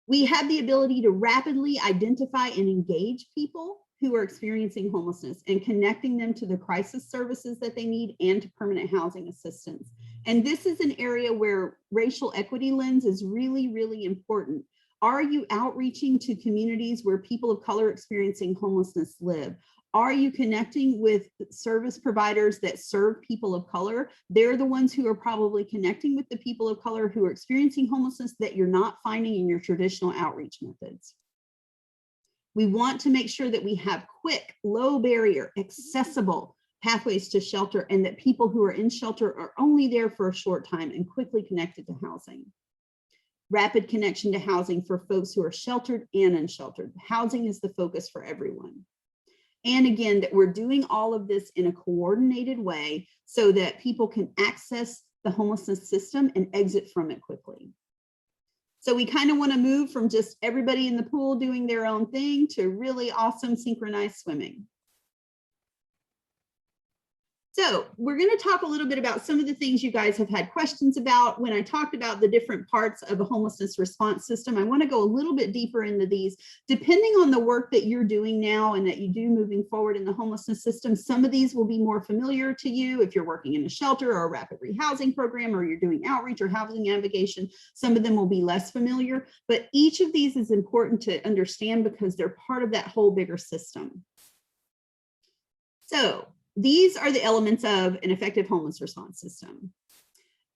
We have the ability to rapidly identify and engage people who are experiencing homelessness and connecting them to the crisis services that they need and to permanent housing assistance. And this is an area where racial equity lens is really, really important. Are you outreaching to communities where people of color experiencing homelessness live? Are you connecting with service providers that serve people of color? They're the ones who are probably connecting with the people of color who are experiencing homelessness that you're not finding in your traditional outreach methods. We want to make sure that we have quick, low barrier, accessible pathways to shelter, and that people who are in shelter are only there for a short time and quickly connected to housing. Rapid connection to housing for folks who are sheltered and unsheltered. Housing is the focus for everyone. And again, that we're doing all of this in a coordinated way so that people can access the homelessness system and exit from it quickly. So we kind of want to move from just everybody in the pool doing their own thing to really awesome synchronized swimming. So we're going to talk a little bit about some of the things you guys have had questions about. When I talked about the different parts of a homelessness response system, I want to go a little bit deeper into these. Depending on the work that you're doing now and that you do moving forward in the homelessness system, some of these will be more familiar to you if you're working in a shelter or a rapid rehousing program, or you're doing outreach or housing navigation. Some of them will be less familiar, but each of these is important to understand because they're part of that whole bigger system. So these are the elements of an effective homeless response system.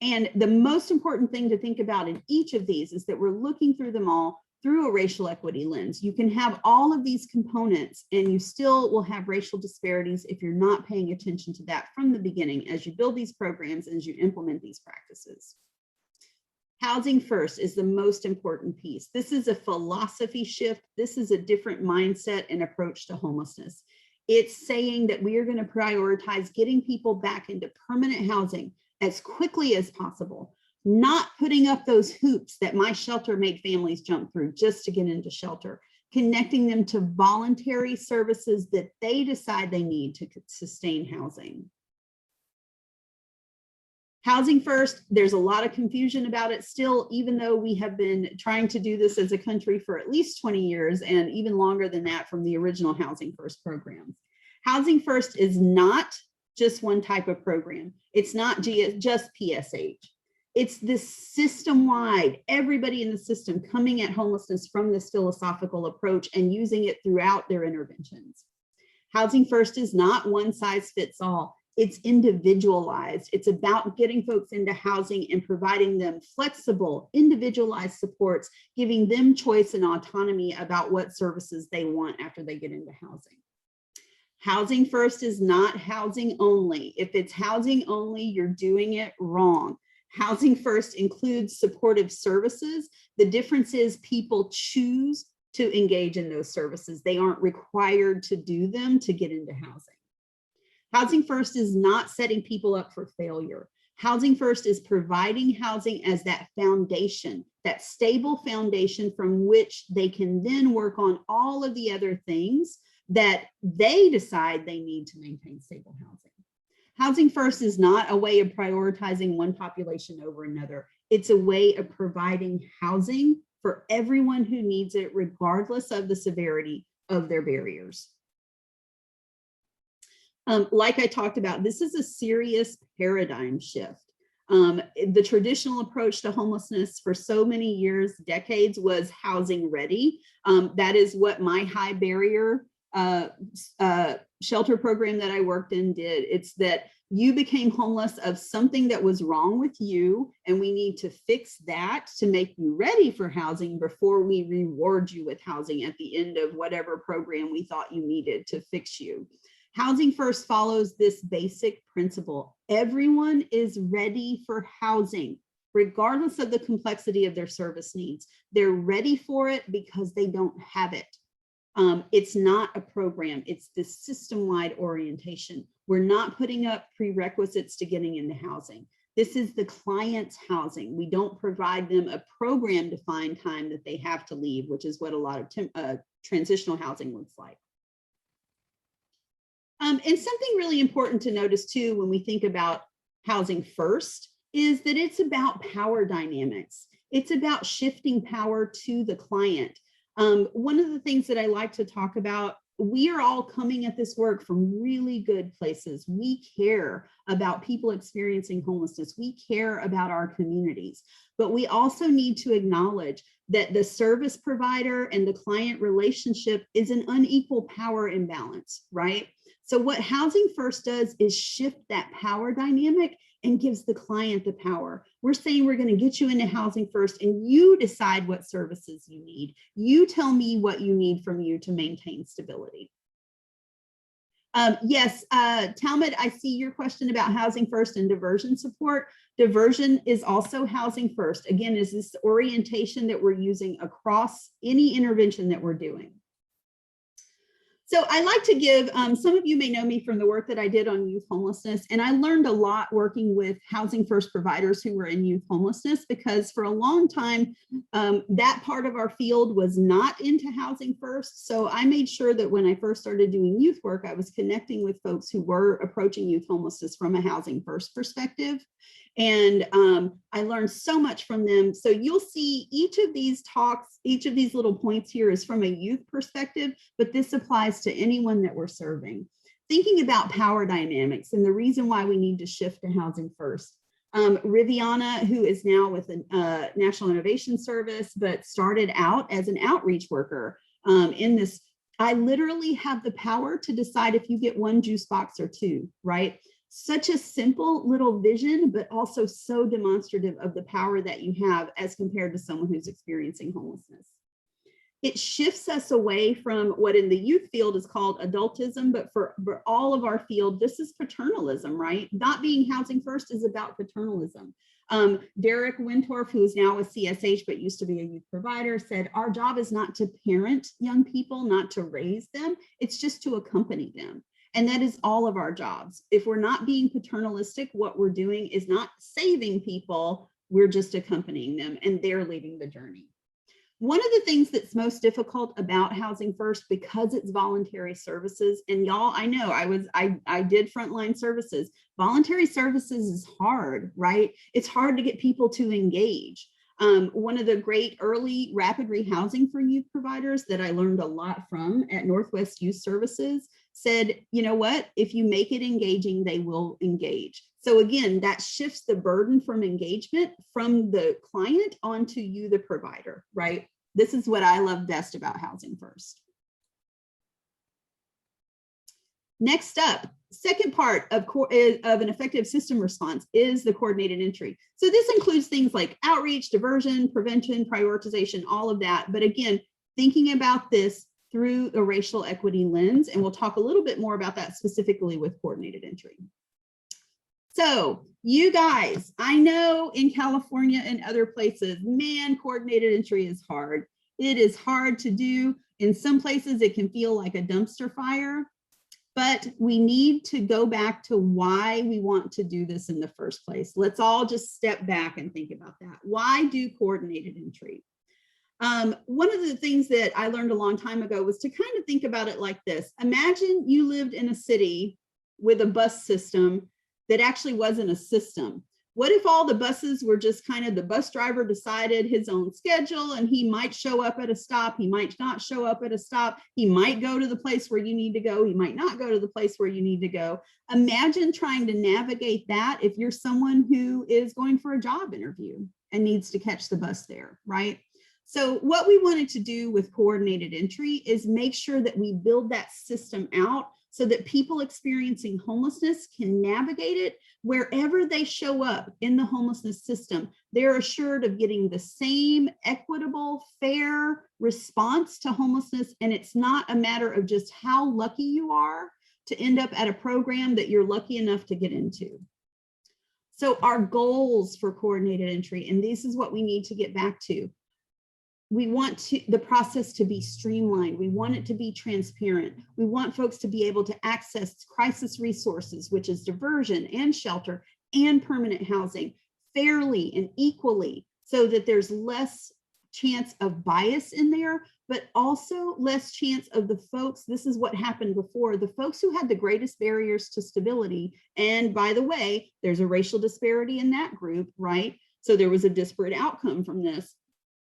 And the most important thing to think about in each of these is that we're looking through them all through a racial equity lens. You can have all of these components and you still will have racial disparities if you're not paying attention to that from the beginning as you build these programs and as you implement these practices. Housing first is the most important piece. This is a philosophy shift. This is a different mindset and approach to homelessness. It's saying that we are going to prioritize getting people back into permanent housing as quickly as possible, not putting up those hoops that my shelter made families jump through just to get into shelter, connecting them to voluntary services that they decide they need to sustain housing. Housing first, there's a lot of confusion about it still, even though we have been trying to do this as a country for at least 20 years and even longer than that from the original Housing First programs. Housing First is not just one type of program. It's not just PSH. It's this system-wide, everybody in the system coming at homelessness from this philosophical approach and using it throughout their interventions. Housing First is not one size fits all. It's individualized. It's about getting folks into housing and providing them flexible, individualized supports, giving them choice and autonomy about what services they want after they get into housing. Housing First is not housing only. If it's housing only, you're doing it wrong. Housing First includes supportive services. The difference is people choose to engage in those services. They aren't required to do them to get into housing. Housing First is not setting people up for failure. Housing First is providing housing as that foundation, that stable foundation from which they can then work on all of the other things that they decide they need to maintain stable housing. Housing First is not a way of prioritizing one population over another. It's a way of providing housing for everyone who needs it, regardless of the severity of their barriers. Like I talked about, this is a serious paradigm shift. The traditional approach to homelessness for so many years, decades, was housing ready. That is what my high barrier shelter program that I worked in did. It's that you became homeless of something that was wrong with you, and we need to fix that to make you ready for housing before we reward you with housing at the end of whatever program we thought you needed to fix you. Housing First follows this basic principle. Everyone is ready for housing, regardless of the complexity of their service needs. They're ready for it because they don't have it. It's not a program, it's this system-wide orientation. We're not putting up prerequisites to getting into housing. This is the client's housing. We don't provide them a program to find time that they have to leave, which is what a lot of transitional housing looks like. And something really important to notice too, when we think about Housing First, is that it's about power dynamics. It's about shifting power to the client. One of the things that I like to talk about, we are all coming at this work from really good places. We care about people experiencing homelessness. We care about our communities, but we also need to acknowledge that the service provider and the client relationship is an unequal power imbalance, right? So what Housing First does is shift that power dynamic and gives the client the power. We're saying we're going to get you into Housing First and you decide what services you need. You tell me what you need from you to maintain stability. Yes, Talmud, I see your question about Housing First and diversion support. Diversion is also Housing First. Again, is this orientation that we're using across any intervention that we're doing. So I like to give, some of you may know me from the work that I did on youth homelessness, and I learned a lot working with Housing First providers who were in youth homelessness, because for a long time, that part of our field was not into Housing First. So I made sure that when I first started doing youth work, I was connecting with folks who were approaching youth homelessness from a Housing First perspective. And I learned so much from them. So you'll see each of these talks, each of these little points here is from a youth perspective, but this applies to anyone that we're serving. Thinking about power dynamics and the reason why we need to shift to Housing First. Riviana, who is now with the National Innovation Service, but started out as an outreach worker in this, I literally have the power to decide if you get one juice box or two, right? Such a simple little vision, but also so demonstrative of the power that you have as compared to someone who's experiencing homelessness. It shifts us away from what in the youth field is called adultism, but for all of our field, this is paternalism, right? Not being Housing First is about paternalism. Derek Wintorf, who is now with CSH, but used to be a youth provider, said, our job is not to parent young people, not to raise them, it's just to accompany them. And that is all of our jobs. If we're not being paternalistic, what we're doing is not saving people, we're just accompanying them and they're leading the journey. One of the things that's most difficult about Housing First, because it's voluntary services, and y'all, I know I did frontline services. Voluntary services is hard, right? It's hard to get people to engage. One of the great early rapid rehousing for youth providers that I learned a lot from at Northwest Youth Services said, you know what, if you make it engaging, they will engage. So again, that shifts the burden from engagement from the client onto you, the provider, right? This is what I love best about Housing First. Next up, second part of an effective system response is the coordinated entry. So this includes things like outreach, diversion, prevention, prioritization, all of that. But again, thinking about this through a racial equity lens, and we'll talk a little bit more about that specifically with coordinated entry. So you guys, I know in California and other places, man, coordinated entry is hard. It is hard to do. In some places, it can feel like a dumpster fire. But we need to go back to why we want to do this in the first place. Let's all just step back and think about that. Why do coordinated entry? One of the things that I learned a long time ago was to kind of think about it like this. Imagine you lived in a city with a bus system that actually wasn't a system. What if all the buses were just kind of the bus driver decided his own schedule and he might show up at a stop, he might not show up at a stop, he might go to the place where you need to go, he might not go to the place where you need to go. Imagine trying to navigate that if you're someone who is going for a job interview and needs to catch the bus there, right? So what we wanted to do with coordinated entry is make sure that we build that system out so that people experiencing homelessness can navigate it wherever they show up in the homelessness system. They're assured of getting the same equitable, fair response to homelessness. And it's not a matter of just how lucky you are, to end up at a program that you're lucky enough to get into. So our goals for coordinated entry, and this is what we need to get back to. We want the process to be streamlined. We want it to be transparent. We want folks to be able to access crisis resources, which is diversion and shelter and permanent housing, fairly and equally, so that there's less chance of bias in there, but also less chance of the folks, this is what happened before, the folks who had the greatest barriers to stability. And by the way, there's a racial disparity in that group, right? So there was a disparate outcome from this.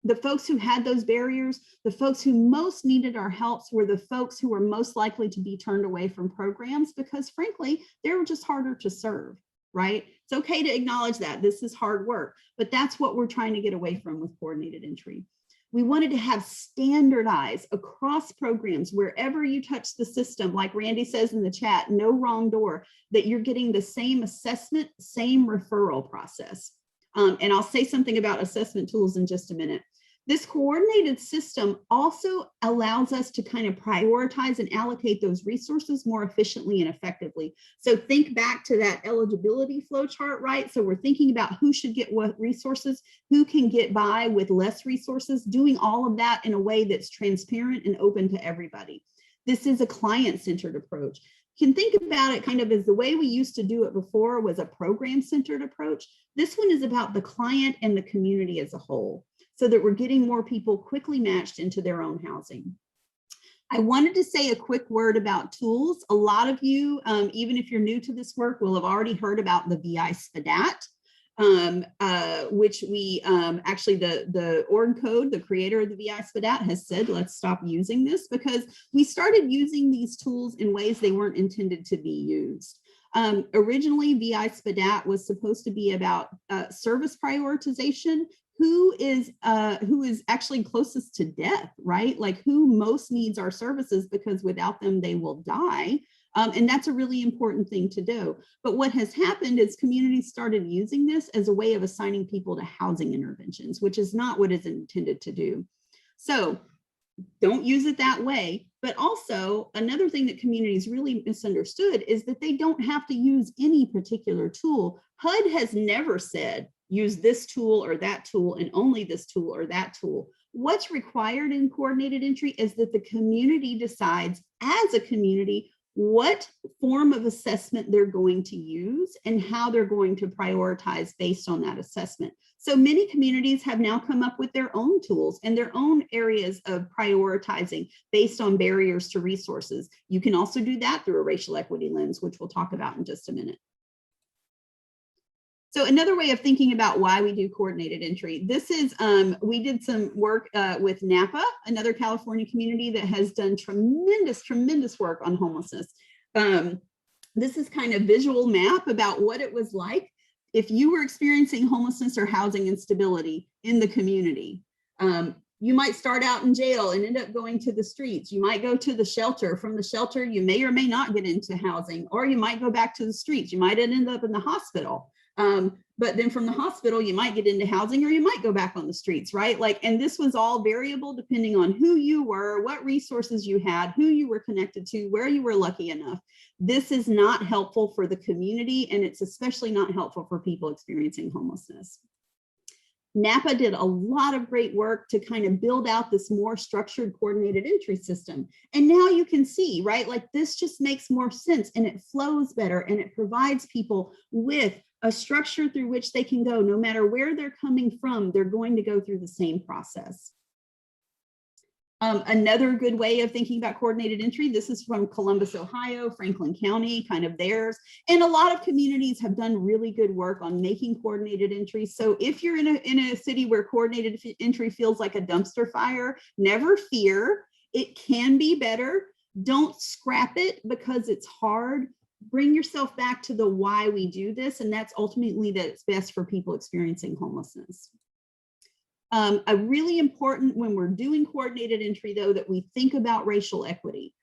The folks who had those barriers, the folks who most needed our helps were the folks who were most likely to be turned away from programs because frankly, they were just harder to serve, right? It's okay to acknowledge that this is hard work, but that's what we're trying to get away from with coordinated entry. We wanted to have standardized across programs wherever you touch the system, like Randy says in the chat, no wrong door, that you're getting the same assessment, same referral process. And I'll say something about assessment tools in just a minute. This coordinated system also allows us to kind of prioritize and allocate those resources more efficiently and effectively. So think back to that eligibility flow chart, right? So we're thinking about who should get what resources, who can get by with less resources, doing all of that in a way that's transparent and open to everybody. This is a client-centered approach. You can think about it kind of as the way we used to do it before was a program-centered approach. This one is about the client and the community as a whole, so that we're getting more people quickly matched into their own housing. I wanted to say a quick word about tools. A lot of you, even if you're new to this work, will have already heard about the VI SPDAT, which we actually the org code, the creator of the VI SPDAT has said, let's stop using this because we started using these tools in ways they weren't intended to be used. Originally, VI SPDAT was supposed to be about service prioritization, who is actually closest to death, right? Like who most needs our services because without them, they will die. And that's a really important thing to do. But what has happened is communities started using this as a way of assigning people to housing interventions, which is not what it's intended to do. So don't use it that way. But also another thing that communities really misunderstood is that they don't have to use any particular tool. HUD has never said, use this tool or that tool and only this tool or that tool. What's required in coordinated entry is that the community decides as a community what form of assessment they're going to use and how they're going to prioritize based on that assessment. So many communities have now come up with their own tools and their own areas of prioritizing based on barriers to resources. You can also do that through a racial equity lens, which we'll talk about in just a minute. So another way of thinking about why we do coordinated entry, this is, we did some work with Napa, another California community that has done tremendous work on homelessness. This is kind of visual map about what it was like if you were experiencing homelessness or housing instability in the community. You might start out in jail and end up going to the streets. You might go to the shelter. From the shelter, you may or may not get into housing, or you might go back to the streets. You might end up in the hospital. But then from the hospital, you might get into housing or you might go back on the streets, right? Like, and this was all variable depending on who you were, what resources you had, who you were connected to, where you were lucky enough. This is not helpful for the community, and it's especially not helpful for people experiencing homelessness. Napa did a lot of great work to kind of build out this more structured coordinated entry system. And now you can see, right, like this just makes more sense and it flows better and it provides people with a structure through which they can go. No matter where they're coming from, they're going to go through the same process. Another good way of thinking about coordinated entry, this is from Columbus, Ohio, Franklin County, kind of theirs. And a lot of communities have done really good work on making coordinated entry. So if you're in a city where coordinated entry feels like a dumpster fire, never fear, it can be better. Don't scrap it because it's hard. Bring yourself back to the why we do this, and that's ultimately that it's best for people experiencing homelessness. A really important when we're doing coordinated entry, though, that we think about racial equity.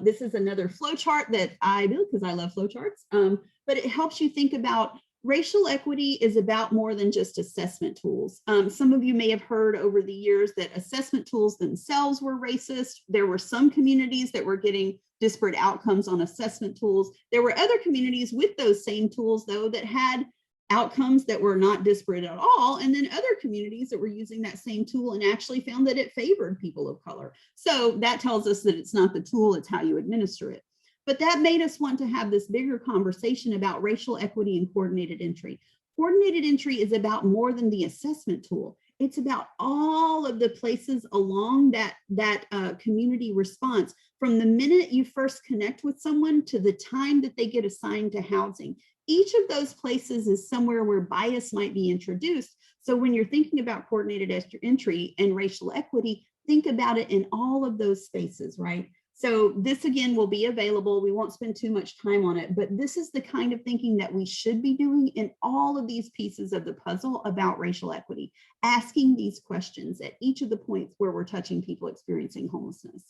This is another flow chart that I built because I love flow charts, but it helps you think about Racial equity is about more than just assessment tools. Some of you may have heard over the years that assessment tools themselves were racist. There were some communities that were getting disparate outcomes on assessment tools. There were other communities with those same tools, though, that had outcomes that were not disparate at all. And then other communities that were using that same tool and actually found that it favored people of color. So that tells us that it's not the tool, it's how you administer it. But that made us want to have this bigger conversation about racial equity and coordinated entry. Coordinated entry is about more than the assessment tool. It's about all of the places along that community response, from the minute you first connect with someone to the time that they get assigned to housing. Each of those places is somewhere where bias might be introduced. So when you're thinking about coordinated entry and racial equity, think about it in all of those spaces, right? So this again will be available. We won't spend too much time on it, but this is the kind of thinking that we should be doing in all of these pieces of the puzzle about racial equity, asking these questions at each of the points where we're touching people experiencing homelessness.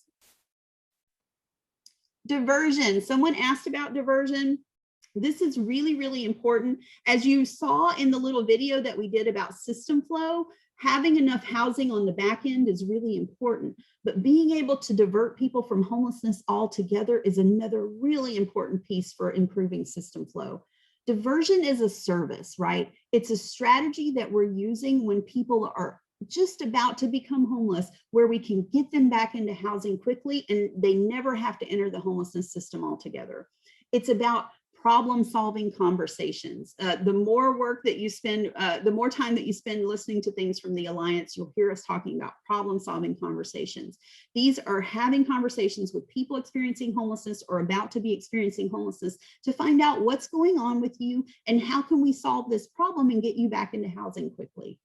Diversion. Someone asked about diversion. This is really, really important. As you saw in the little video that we did about system flow, having enough housing on the back end is really important, but being able to divert people from homelessness altogether is another really important piece for improving system flow. Diversion is a service, right? It's a strategy that we're using when people are just about to become homeless, where we can get them back into housing quickly and they never have to enter the homelessness system altogether. It's about problem-solving conversations. The more work that you spend, the more time that you spend listening to things from the Alliance, you'll hear us talking about problem-solving conversations. These are having conversations with people experiencing homelessness or about to be experiencing homelessness to find out what's going on with you and how can we solve this problem and get you back into housing quickly.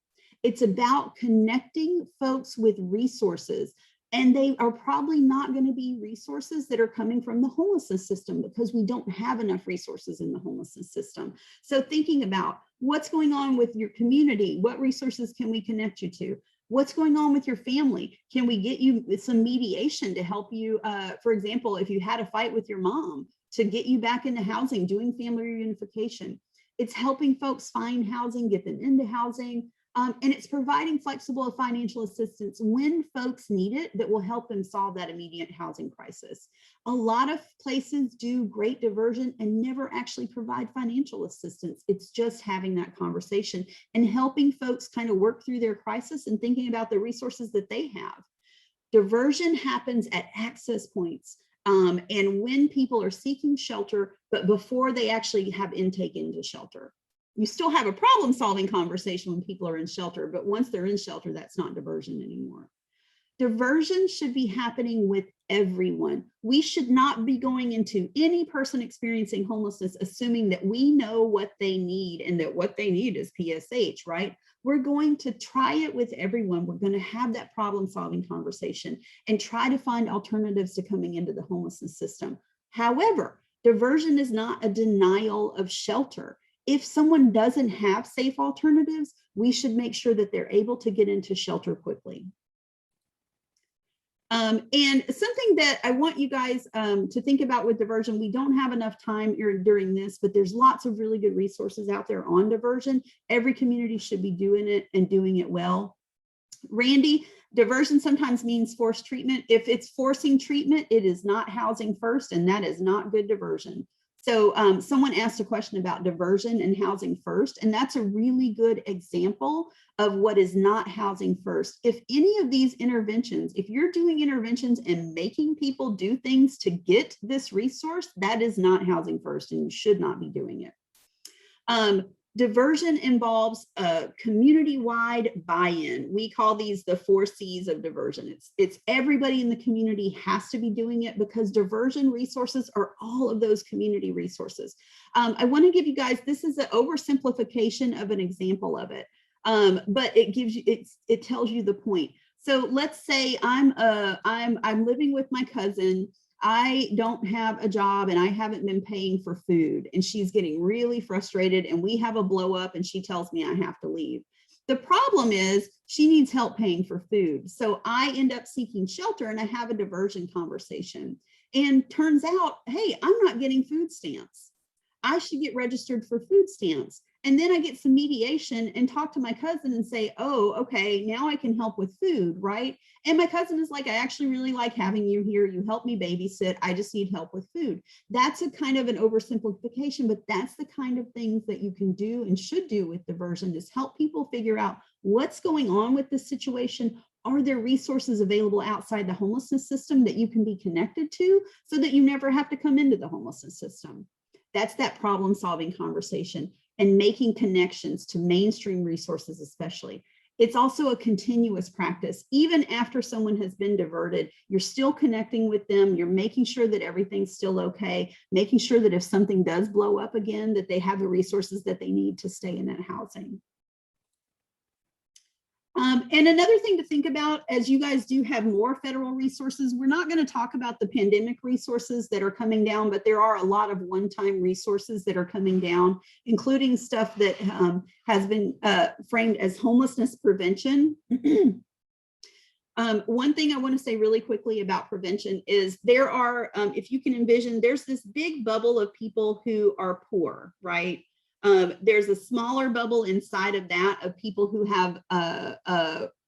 It's about connecting folks with resources. And they are probably not going to be resources that are coming from the homelessness system because we don't have enough resources in the homelessness system. So thinking about what's going on with your community, what resources can we connect you to? What's going on with your family? Can we get you some mediation to help you? For example, if you had a fight with your mom, to get you back into housing, doing family reunification. It's helping folks find housing, get them into housing. And it's providing flexible financial assistance when folks need it that will help them solve that immediate housing crisis. A lot of places do great diversion and never actually provide financial assistance. It's just having that conversation and helping folks kind of work through their crisis and thinking about the resources that they have. Diversion happens at access points and when people are seeking shelter, but before they actually have intake into shelter. You still have a problem-solving conversation when people are in shelter, but once they're in shelter, that's not diversion anymore. Diversion should be happening with everyone. We should not be going into any person experiencing homelessness assuming that we know what they need and that what they need is PSH, right? We're going to try it with everyone. We're going to have that problem-solving conversation and try to find alternatives to coming into the homelessness system. However, diversion is not a denial of shelter. If someone doesn't have safe alternatives, we should make sure that they're able to get into shelter quickly. And something that I want you guys to think about with diversion, we don't have enough time during this, but there's lots of really good resources out there on diversion. Every community should be doing it and doing it well. Randy, diversion sometimes means forced treatment. If it's forcing treatment, it is not housing first, and that is not good diversion. So someone asked a question about diversion and housing first, and that's a really good example of what is not housing first. If any of these interventions, if you're doing interventions and making people do things to get this resource, that is not housing first, and you should not be doing it. Diversion involves a community-wide buy-in. We call these the 4 C's of diversion. It's everybody in the community has to be doing it because diversion resources are all of those community resources. I want to give you guys, this is an oversimplification of an example of it, but it gives you, it tells you the point. So let's say I'm living with my cousin. I don't have a job and I haven't been paying for food and she's getting really frustrated and we have a blow up and she tells me I have to leave. The problem is she needs help paying for food. So I end up seeking shelter and I have a diversion conversation and turns out, hey, I'm not getting food stamps. I should get registered for food stamps. And then I get some mediation and talk to my cousin and say, oh, okay, now I can help with food, right? And my cousin is like, I actually really like having you here. You help me babysit. I just need help with food. That's a kind of an oversimplification, but that's the kind of things that you can do and should do with diversion, is help people figure out what's going on with this situation. Are there resources available outside the homelessness system that you can be connected to so that you never have to come into the homelessness system? That's that problem-solving conversation and making connections to mainstream resources especially. It's also a continuous practice. Even after someone has been diverted, you're still connecting with them. You're making sure that everything's still okay, making sure that if something does blow up again, that they have the resources that they need to stay in that housing. And another thing to think about, as you guys do have more federal resources, we're not going to talk about the pandemic resources that are coming down, but there are a lot of one-time resources that are coming down, including stuff that has been framed as homelessness prevention. One thing I want to say really quickly about prevention is there are, if you can envision, there's this big bubble of people who are poor, right? There's a smaller bubble inside of that of people who have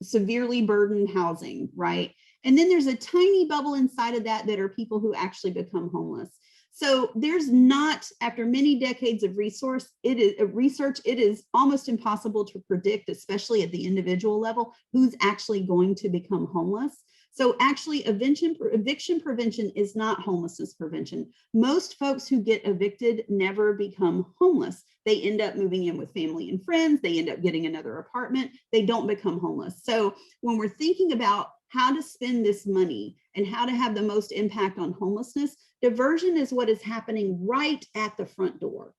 severely burdened housing, right? And then there's a tiny bubble inside of that that are people who actually become homeless. So there's not, after many decades of research, it is almost impossible to predict, especially at the individual level, who's actually going to become homeless. So actually, eviction prevention is not homelessness prevention. Most folks who get evicted never become homeless. They end up moving in with family and friends. They end up getting another apartment. They don't become homeless. So when we're thinking about how to spend this money and how to have the most impact on homelessness, diversion is what is happening right at the front door.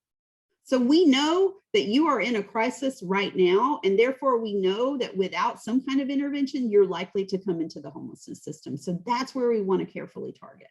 So we know that you are in a crisis right now, and therefore we know that without some kind of intervention, you're likely to come into the homelessness system. So that's where we want to carefully target.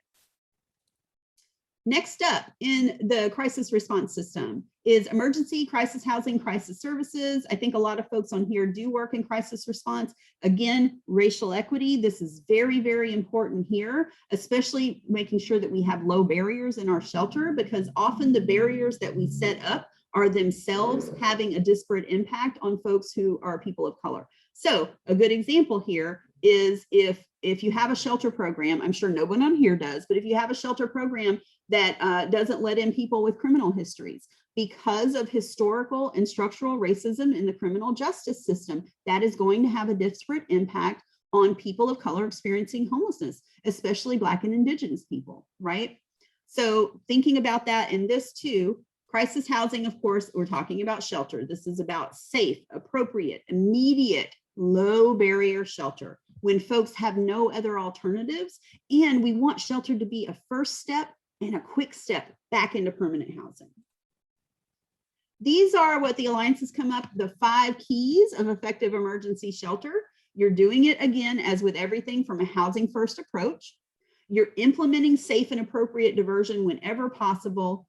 Next up in the crisis response system is emergency, crisis housing, crisis services. I think a lot of folks on here do work in crisis response. Again, racial equity. This is very, very important here, especially making sure that we have low barriers in our shelter, because often the barriers that we set up are themselves having a disparate impact on folks who are people of color. So a good example here is if you have a shelter program, I'm sure no one on here does, but if you have a shelter program that doesn't let in people with criminal histories, because of historical and structural racism in the criminal justice system, that is going to have a disparate impact on people of color experiencing homelessness, especially Black and Indigenous people, right? So thinking about that in this too, crisis housing, of course, we're talking about shelter. This is about safe, appropriate, immediate, low barrier shelter when folks have no other alternatives. And we want shelter to be a first step and a quick step back into permanent housing. These are what the Alliance has come up, the 5 keys of effective emergency shelter. You're doing it again, as with everything, from a housing first approach. You're implementing safe and appropriate diversion whenever possible.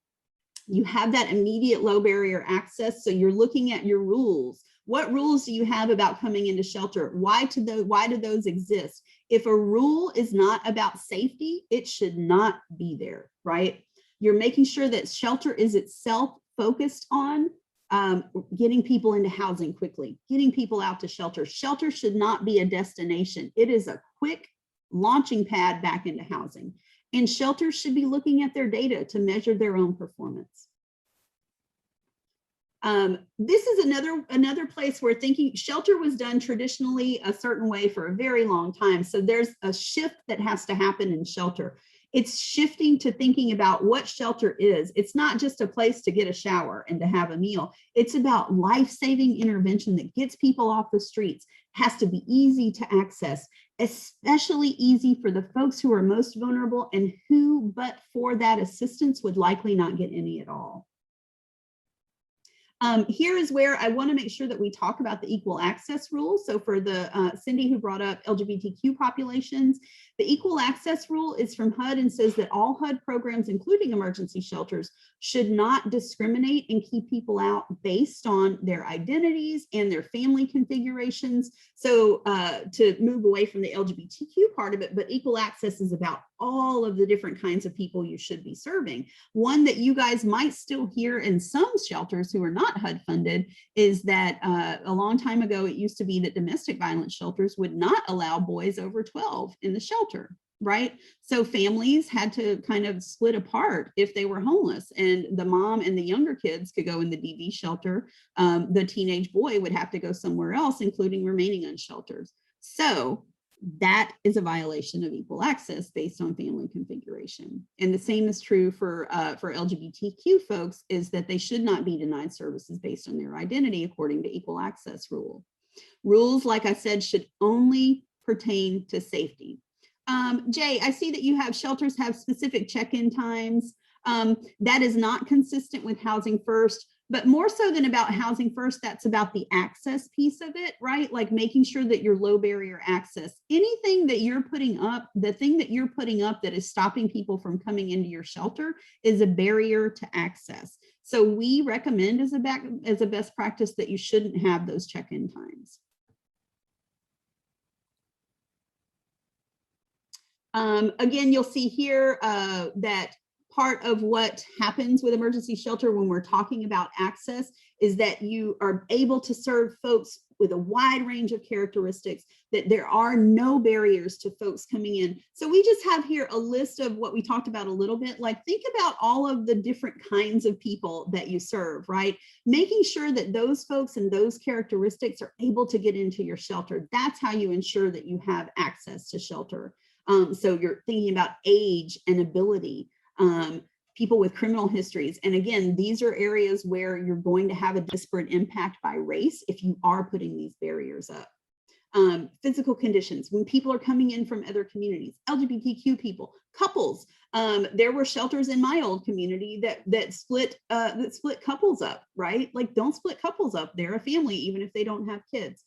You have that immediate low barrier access. So you're looking at your rules. What rules do you have about coming into shelter? Why do those exist? If a rule is not about safety, it should not be there, right? You're making sure that shelter is itself focused on getting people into housing quickly, getting people out to shelter. Shelter should not be a destination. It is a quick launching pad back into housing. And shelters should be looking at their data to measure their own performance. This is another place where thinking shelter was done traditionally a certain way for a very long time. So there's a shift that has to happen in shelter. It's shifting to thinking about what shelter is. It's not just a place to get a shower and to have a meal. It's about life-saving intervention that gets people off the streets. It has to be easy to access, especially easy for the folks who are most vulnerable and who, but for that assistance, would likely not get any at all. Here is where I want to make sure that we talk about the equal access rules. So for the Cindy who brought up LGBTQ populations, the equal access rule is from HUD and says that all HUD programs, including emergency shelters, should not discriminate and keep people out based on their identities and their family configurations. So to move away from the LGBTQ part of it, but equal access is about all of the different kinds of people you should be serving. One that you guys might still hear in some shelters who are not HUD funded is that a long time ago, it used to be that domestic violence shelters would not allow boys over 12 in the shelter, right? So families had to kind of split apart if they were homeless, and the mom and the younger kids could go in the DV shelter. The teenage boy would have to go somewhere else, including remaining unsheltered. So that is a violation of equal access based on family configuration. And the same is true for LGBTQ folks, is that they should not be denied services based on their identity according to equal access rule. Rules, like I said, should only pertain to safety. Jay, I see that you have shelters have specific check-in times. That is not consistent with Housing First, but more so than about Housing First, that's about the access piece of it, right? Like making sure that you're low barrier access. Anything that you're putting up, the thing that you're putting up that is stopping people from coming into your shelter is a barrier to access. So we recommend as a best practice that you shouldn't have those check-in times. Again, you'll see here that part of what happens with emergency shelter when we're talking about access is that you are able to serve folks with a wide range of characteristics, that there are no barriers to folks coming in. So we just have here a list of what we talked about a little bit, like think about all of the different kinds of people that you serve, right? Making sure that those folks and those characteristics are able to get into your shelter. That's how you ensure that you have access to shelter. So you're thinking about age and ability, people with criminal histories. And again, these are areas where you're going to have a disparate impact by race if you are putting these barriers up. Physical conditions, when people are coming in from other communities, LGBTQ people, couples. There were shelters in my old community that split couples up, right? Like, don't split couples up. They're a family, even if they don't have kids.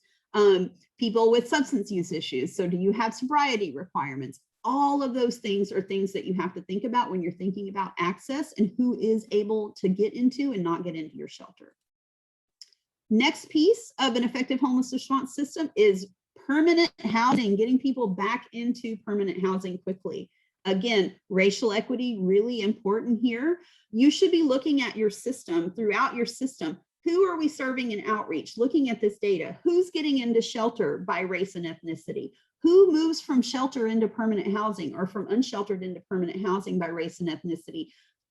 People with substance use issues. So do you have sobriety requirements? All of those things are things that you have to think about when you're thinking about access and who is able to get into and not get into your shelter. Next piece of an effective homeless response system is permanent housing, getting people back into permanent housing quickly. Again, racial equity, really important here. You should be looking at your system, throughout your system. Who are we serving in outreach? Looking at this data, who's getting into shelter by race and ethnicity? Who moves from shelter into permanent housing or from unsheltered into permanent housing by race and ethnicity?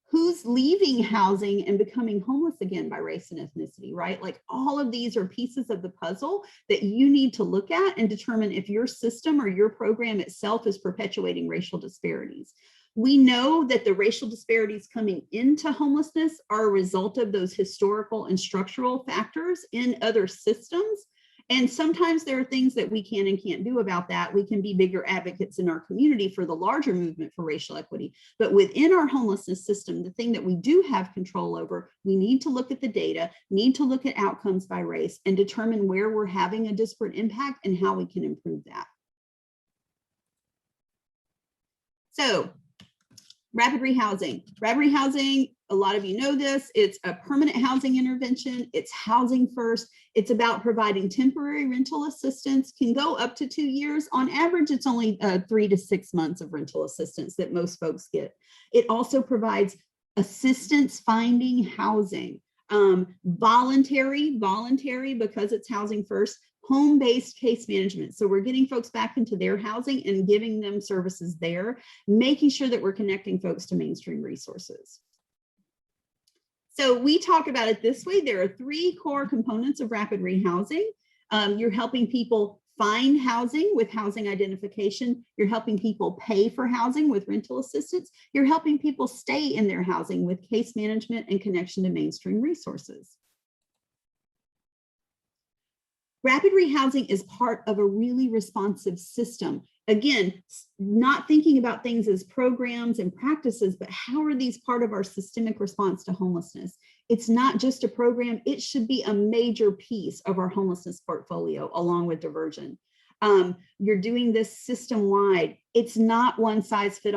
Who's leaving housing and becoming homeless again by race and ethnicity, right? Like, all of these are pieces of the puzzle that you need to look at and determine if your system or your program itself is perpetuating racial disparities. We know that the racial disparities coming into homelessness are a result of those historical and structural factors in other systems. And sometimes there are things that we can and can't do about that. We can be bigger advocates in our community for the larger movement for racial equity. But within our homelessness system, the thing that we do have control over, we need to look at the data, need to look at outcomes by race, and determine where we're having a disparate impact and how we can improve that. So, rapid rehousing. Rapid rehousing, a lot of you know this, it's a permanent housing intervention. It's Housing First. It's about providing temporary rental assistance, can go up to 2 years. On average, it's only 3 to 6 months of rental assistance that most folks get. It also provides assistance finding housing, voluntary because it's Housing First, home-based case management. So we're getting folks back into their housing and giving them services there, making sure that we're connecting folks to mainstream resources. So we talk about it this way. There are 3 core components of rapid rehousing. You're helping people find housing with housing identification. You're helping people pay for housing with rental assistance. You're helping people stay in their housing with case management and connection to mainstream resources. Rapid rehousing is part of a really responsive system. Again, not thinking about things as programs and practices, but how are these part of our systemic response to homelessness? It's not just a program, it should be a major piece of our homelessness portfolio along with diversion. You're doing this system-wide. It's not one size fits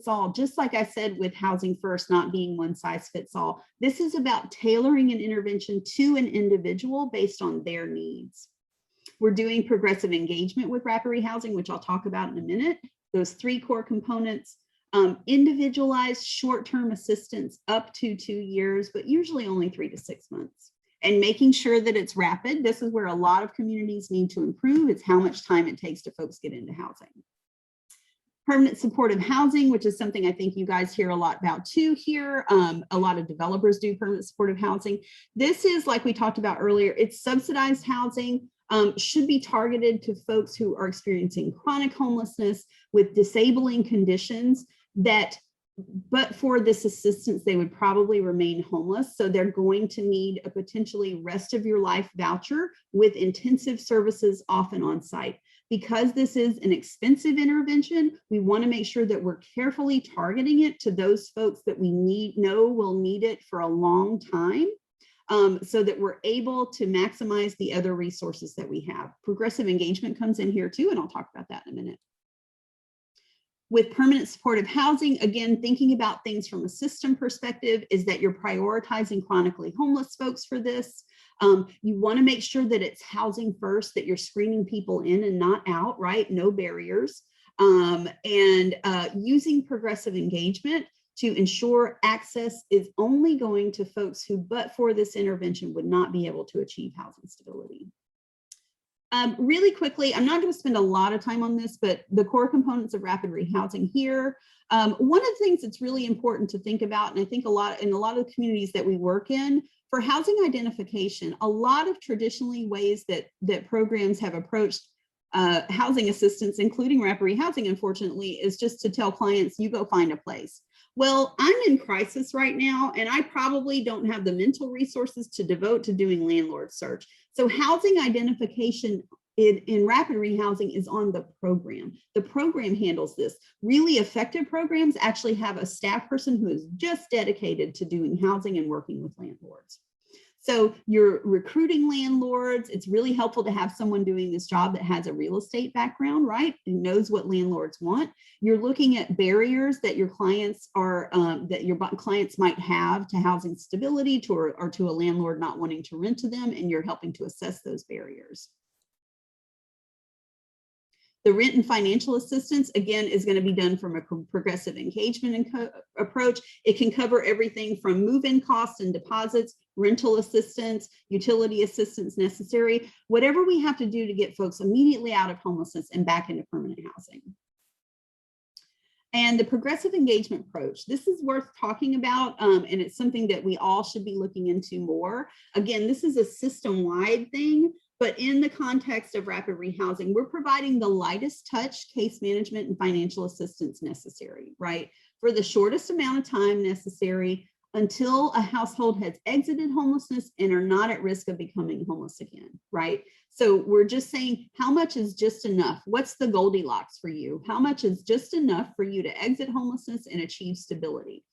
all. Just like I said with Housing First not being one size fits all. This is about tailoring an intervention to an individual based on their needs. We're doing progressive engagement with rapid rehousing, which I'll talk about in a minute. those three core components. Individualized short-term assistance up to 2 years, but usually only 3 to 6 months. And making sure that it's rapid. This is where a lot of communities need to improve. It's how much time it takes to folks get into housing. Permanent supportive housing, which is something I think you guys hear a lot about too here. A lot of developers do permanent supportive housing. This is, like we talked about earlier, it's subsidized housing, should be targeted to folks who are experiencing chronic homelessness with disabling conditions that, but for this assistance, they would probably remain homeless. So they're going to need a potentially rest of your life voucher with intensive services often on site. Because this is an expensive intervention, we want to make sure that we're carefully targeting it to those folks that we know will need it for a long time, so that we're able to maximize the other resources that we have. Progressive engagement comes in here too, and I'll talk about that in a minute. With permanent supportive housing, again, thinking about things from a system perspective is that you're prioritizing chronically homeless folks for this. You want to make sure that it's housing first, that you're screening people in and not out, right? No barriers. And using progressive engagement to ensure access is only going to folks who, but for this intervention, would not be able to achieve housing stability. Really quickly, I'm not going to spend a lot of time on this, but the core components of rapid rehousing here. One of the things that's really important to think about, and I think in a lot of the communities that we work in, for housing identification, a lot of traditionally ways that programs have approached housing assistance, including rapid rehousing, unfortunately, is just to tell clients, you go find a place. Well, I'm in crisis right now, and I probably don't have the mental resources to devote to doing landlord search. So housing identification in rapid rehousing is on the program. The program handles this. Really effective programs actually have a staff person who is just dedicated to doing housing and working with landlords. So you're recruiting landlords. It's really helpful to have someone doing this job that has a real estate background, right? And knows what landlords want. You're looking at barriers that your clients might have to housing stability or to a landlord not wanting to rent to them, and you're helping to assess those barriers. The rent and financial assistance, again, is going to be done from a progressive engagement approach. It can cover everything from move-in costs and deposits, rental assistance, utility assistance necessary, whatever we have to do to get folks immediately out of homelessness and back into permanent housing. And the progressive engagement approach, this is worth talking about, and it's something that we all should be looking into more. Again, this is a system-wide thing, but in the context of rapid rehousing, we're providing the lightest touch case management and financial assistance necessary, right? For the shortest amount of time necessary until a household has exited homelessness and are not at risk of becoming homeless again, right? So we're just saying, how much is just enough? What's the Goldilocks for you? How much is just enough for you to exit homelessness and achieve stability?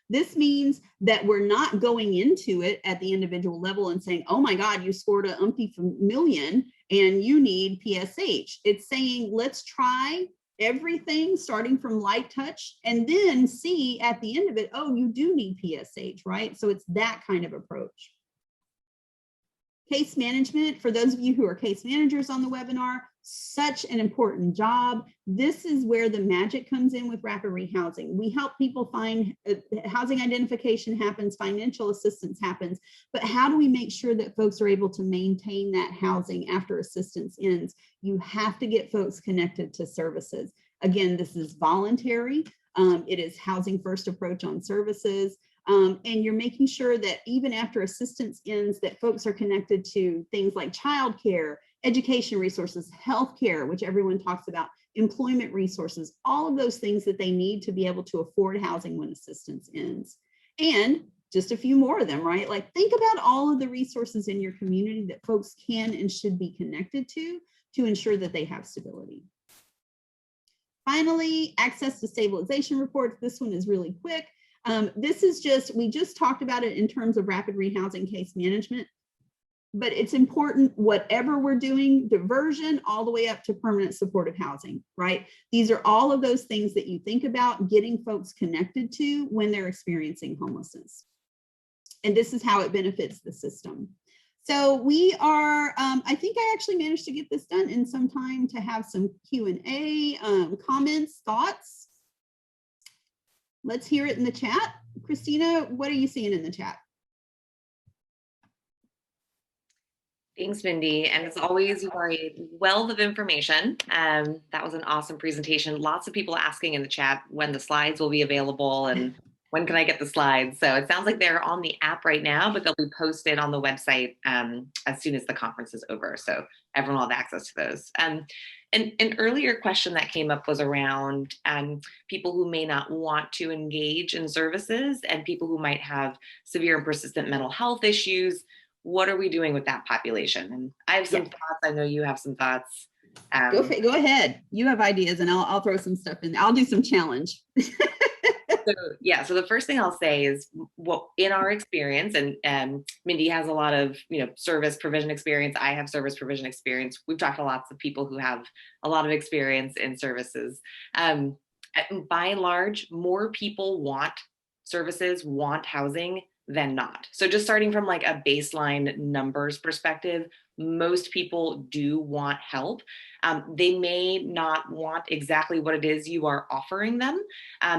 This means that we're not going into it at the individual level and saying, oh my God, you scored a umpty million and you need PSH. It's saying, let's try everything starting from light touch and then see at the end of it, oh, you do need PSH, right? So it's that kind of approach. Case management, for those of you who are case managers on the webinar, such an important job. This is where the magic comes in with rapid rehousing. We help people find housing identification happens, financial assistance happens, but how do we make sure that folks are able to maintain that housing after assistance ends? You have to get folks connected to services. Again, this is voluntary. It is housing first approach on services. And you're making sure that even after assistance ends, that folks are connected to things like childcare, education resources, healthcare, which everyone talks about, employment resources, all of those things that they need to be able to afford housing when assistance ends. And just a few more of them, right? Like think about all of the resources in your community that folks can and should be connected to ensure that they have stability. Finally, access to stabilization reports. This one is really quick. This is just, we just talked about it in terms of rapid rehousing case management, but it's important whatever we're doing, diversion all the way up to permanent supportive housing, right? These are all of those things that you think about getting folks connected to when they're experiencing homelessness. And this is how it benefits the system. So we are, I think I actually managed to get this done in some time to have some Q&A, comments, thoughts. Let's hear it in the chat. Christina, what are you seeing in the chat? Thanks, Mindy. And as always, you are a wealth of information. That was an awesome presentation. Lots of people asking in the chat when the slides will be available and when can I get the slides? So it sounds like they're on the app right now, but they'll be posted on the website as soon as the conference is over. So everyone will have access to those. And an earlier question that came up was around people who may not want to engage in services and people who might have severe and persistent mental health issues. What are we doing with that population? And I have some thoughts. I know you have some thoughts. Go ahead. You have ideas and I'll throw some stuff in. I'll do some challenge. So the first thing I'll say is what in our experience, and Mindy has a lot of, service provision experience. I have service provision experience. We've talked to lots of people who have a lot of experience in services. By and large, more people want services, want housing than not. So just starting from like a baseline numbers perspective, most people do want help. They may not want exactly what it is you are offering them,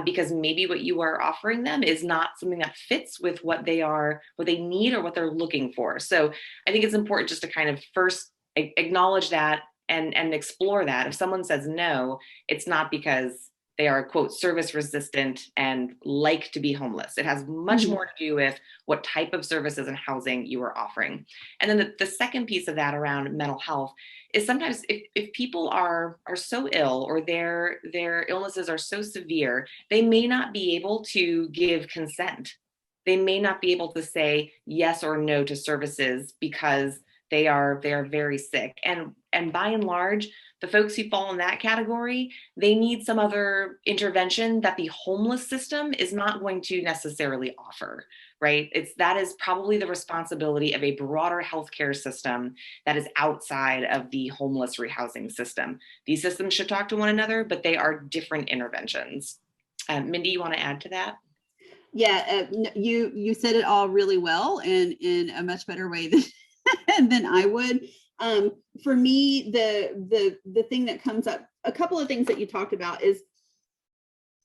because maybe what you are offering them is not something that fits with what they need or what they're looking for. So I think it's important just to kind of first acknowledge that and explore that. If someone says no, it's not because they are, quote, service resistant and like to be homeless. It has much more to do with what type of services and housing you are offering. And then the second piece of that around mental health is sometimes if people are so ill or their illnesses are so severe, they may not be able to give consent. They may not be able to say yes or no to services because they are very sick. And by and large, the folks who fall in that category, they need some other intervention that the homeless system is not going to necessarily offer, right? That is probably the responsibility of a broader healthcare system that is outside of the homeless rehousing system. These systems should talk to one another, but they are different interventions. Mindy, you want to add to that? Yeah, you said it all really well and in a much better way than I would. For me, the thing that comes up, a couple of things that you talked about is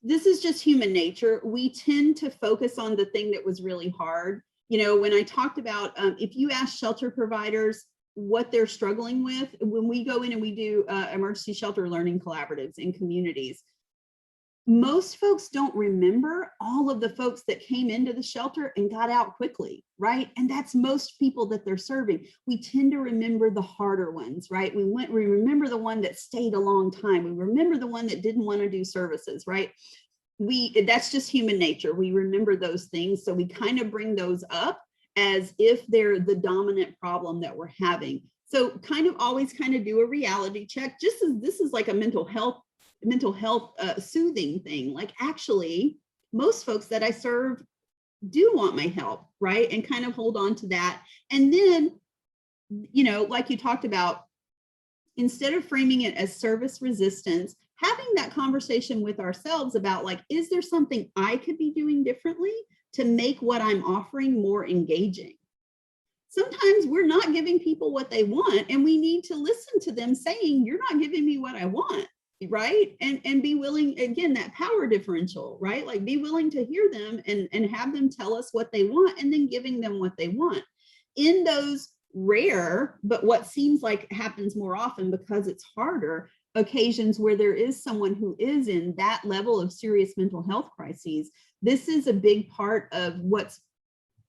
this is just human nature. We tend to focus on the thing that was really hard. When I talked about, if you ask shelter providers what they're struggling with, when we go in and we do emergency shelter learning collaboratives in communities, most folks don't remember all of the folks that came into the shelter and got out quickly, right? And that's most people that they're serving. We tend to remember the harder ones, right? We remember the one that stayed a long time. We remember the one that didn't want to do services, right? That's just human nature. We remember those things. So we kind of bring those up as if they're the dominant problem that we're having. So kind of always kind of do a reality check, just as this is like a mental health soothing thing. Like, actually, most folks that I serve do want my help, right? And kind of hold on to that. And then, like you talked about, instead of framing it as service resistance, having that conversation with ourselves about, like, is there something I could be doing differently to make what I'm offering more engaging? Sometimes we're not giving people what they want, and we need to listen to them saying, you're not giving me what I want. Right. And be willing, again, that power differential, right? Like, be willing to hear them and have them tell us what they want, and then giving them what they want. In those rare, but what seems like happens more often because it's harder, occasions where there is someone who is in that level of serious mental health crises, this is a big part of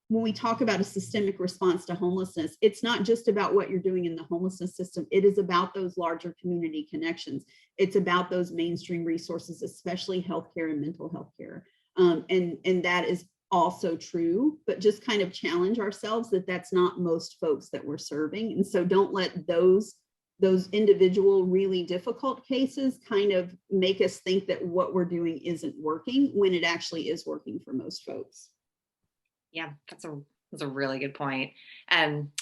when we talk about a systemic response to homelessness, it's not just about what you're doing in the homelessness system. It is about those larger community connections. It's about those mainstream resources, especially healthcare and mental health care. And that is also true, but just kind of challenge ourselves that that's not most folks that we're serving. And so don't let those individual really difficult cases kind of make us think that what we're doing isn't working when it actually is working for most folks. Yeah, that's a really good point.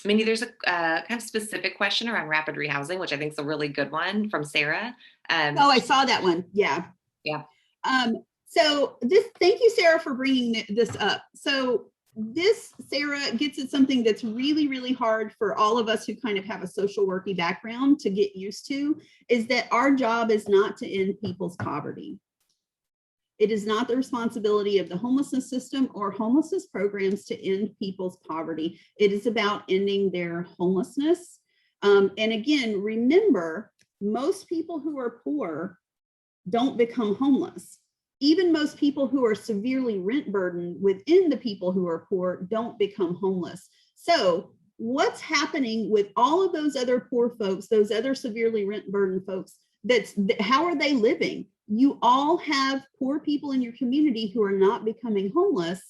Mindy, there's a kind of specific question around rapid rehousing, which I think is a really good one from Sarah. I saw that one. Yeah. Yeah. So thank you, Sarah, for bringing this up. So this, Sarah, gets at something that's really, really hard for all of us who kind of have a social worky background to get used to, is that our job is not to end people's poverty. It is not the responsibility of the homelessness system or homelessness programs to end people's poverty. It is about ending their homelessness. And again, remember, most people who are poor don't become homeless. Even most people who are severely rent burdened within the people who are poor don't become homeless. So what's happening with all of those other poor folks, those other severely rent burdened folks, how are they living? You all have poor people in your community who are not becoming homeless.